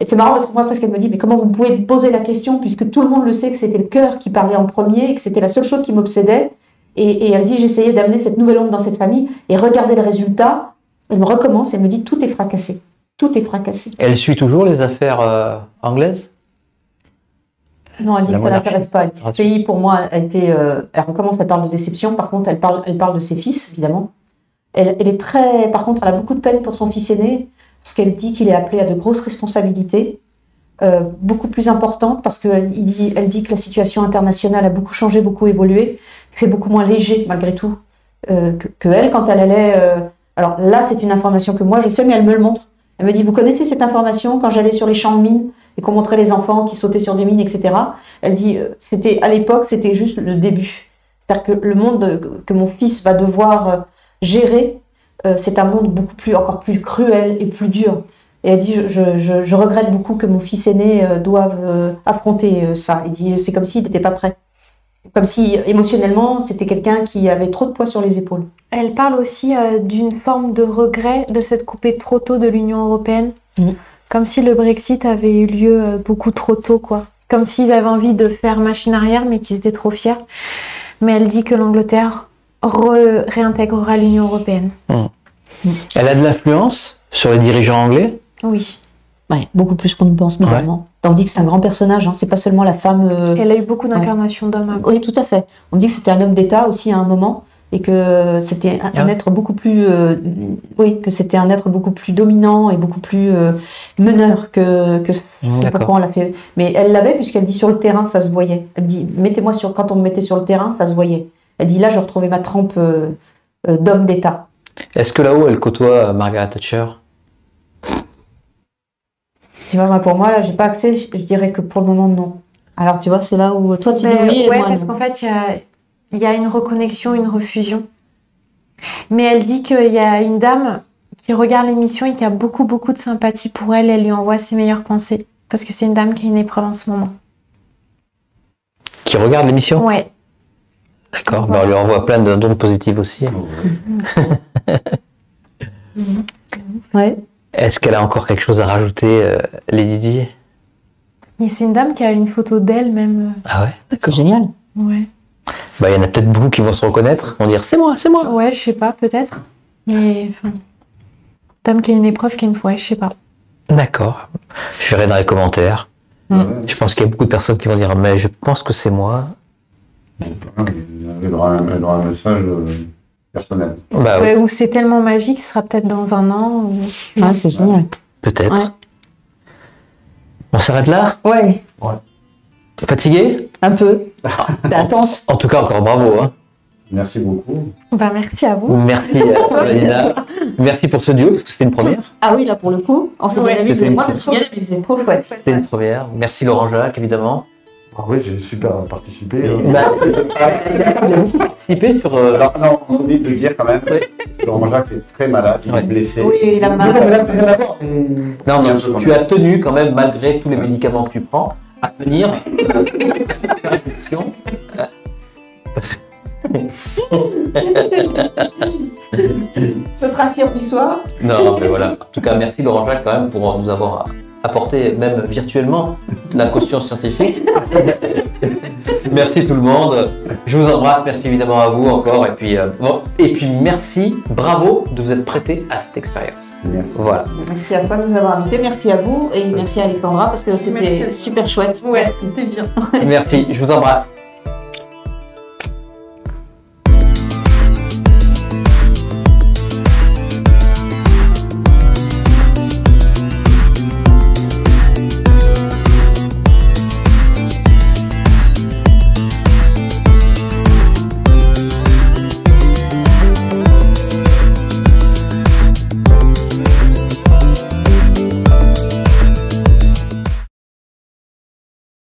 c'est marrant parce que moi, presque, elle me dit, mais comment vous pouvez me poser la question, puisque tout le monde le sait que c'était le cœur qui parlait en premier, et que c'était la seule chose qui m'obsédait. Et elle dit, j'essayais d'amener cette nouvelle onde dans cette famille, et regardez le résultat. Elle me recommence, elle me dit, tout est fracassé. Tout est fracassé. Elle suit toujours les affaires anglaises? Non, elle dit La que ça monarchie. l'intéresse pas. Elle dit, ce pays, pour moi, a été. Elle recommence, elle parle de déception. Par contre, elle parle de ses fils, évidemment. Elle est très. Par contre, elle a beaucoup de peine pour son fils aîné, parce qu'elle dit qu'il est appelé à de grosses responsabilités, beaucoup plus importantes, parce qu'elle dit que la situation internationale a beaucoup changé, beaucoup évolué. C'est beaucoup moins léger, malgré tout, que elle, quand elle allait. Alors là, c'est une information que moi, je sais, mais elle me le montre. Elle me dit, vous connaissez cette information quand j'allais sur les champs de mines et qu'on montrait les enfants qui sautaient sur des mines, etc. Elle dit, à l'époque, c'était juste le début. C'est-à-dire que le monde que mon fils va devoir gérer, c'est un monde encore plus cruel et plus dur. Et elle dit, je regrette beaucoup que mon fils aîné doive affronter ça. Elle dit, c'est comme s'il n'était pas prêt. Comme si, émotionnellement, c'était quelqu'un qui avait trop de poids sur les épaules. Elle parle aussi d'une forme de regret de s'être coupée trop tôt de l'Union européenne. Comme si le Brexit avait eu lieu beaucoup trop tôt, quoi. Comme s'ils avaient envie de faire machine arrière, mais qu'ils étaient trop fiers. Mais elle dit que l'Angleterre réintégrera l'Union européenne. Elle a de l'influence sur les dirigeants anglais? Oui. Ouais, beaucoup plus qu'on ne pense, bizarrement. On dit que c'est un grand personnage, hein, c'est pas seulement la femme. Elle a eu beaucoup d'incarnations d'hommes. Oui, tout à fait. On dit que c'était un homme d'État aussi à un moment, et que c'était un être beaucoup plus. Que c'était un être beaucoup plus dominant et beaucoup plus meneur que pourquoi on l'a fait. Mais elle l'avait, puisqu'elle dit sur le terrain, ça se voyait. Elle dit, quand on me mettait sur le terrain, ça se voyait. Elle dit, là, je retrouvais ma trempe d'homme d'État. Est-ce que là-haut, elle côtoie Margaret Thatcher? Tu vois, pour moi, là, j'ai pas accès, je dirais que pour le moment, non. Alors, tu vois, c'est là où toi, tu dis oui et ouais, moi, parce non. qu'en fait, il y a une reconnexion, une refusion. Mais elle dit qu'il y a une dame qui regarde l'émission et qui a beaucoup, beaucoup de sympathie pour elle. Elle lui envoie ses meilleures pensées. Parce que c'est une dame qui a une épreuve en ce moment. Qui regarde l'émission? Ouais. D'accord, on lui envoie plein d'ondes positives aussi. Ouais. Est-ce qu'elle a encore quelque chose à rajouter, Lady Di? Et c'est une dame qui a une photo d'elle même. Ah ouais? C'est génial. Ouais. Il y en a peut-être beaucoup qui vont se reconnaître, vont dire c'est moi, c'est moi. Ouais, je sais pas, peut-être. Mais enfin, dame qui a une épreuve qui a une fois, je sais pas. D'accord. Je verrai dans les commentaires. Je pense qu'il y a beaucoup de personnes qui vont dire mais je pense que c'est moi. Elle aura un message personnel. Bah, Ouais, ou c'est tellement magique, ce sera peut-être dans un an. Ou... Ah, c'est génial. peut-être. Ouais. On s'arrête là? Ouais, T'es fatigué? un peu. T'es intense. En tout cas, encore bravo. Hein. Merci beaucoup. Bah, merci à vous. Merci Valina. Merci pour ce duo, parce que c'était une première. Ah oui, là, pour le coup, on s'est bien amusé. Moi, je me suis bien amusée. Trop chouette. C'était une première. Merci Laurent Jacques, évidemment. Oui, j'ai super participé. Il a beaucoup participé sur. Non, on oublie de dire quand même. Jean-Jacques est très malade, il est blessé. Oui, il a mal. Non, tu as tenu quand même, malgré tous les médicaments que tu prends, à venir faire une émission. Je te rassure du soir. Non, mais voilà. En tout cas, merci Laurent Jacques quand même pour nous avoir apporté, même virtuellement, la caution scientifique. Merci tout le monde. Je vous embrasse. Merci évidemment à vous encore. Et puis merci, bravo de vous être prêté à cette expérience. Merci. Voilà. Merci à toi de nous avoir invités. Merci à vous et merci à Alexandra parce que c'était super chouette. Ouais, c'était bien. Merci. Je vous embrasse.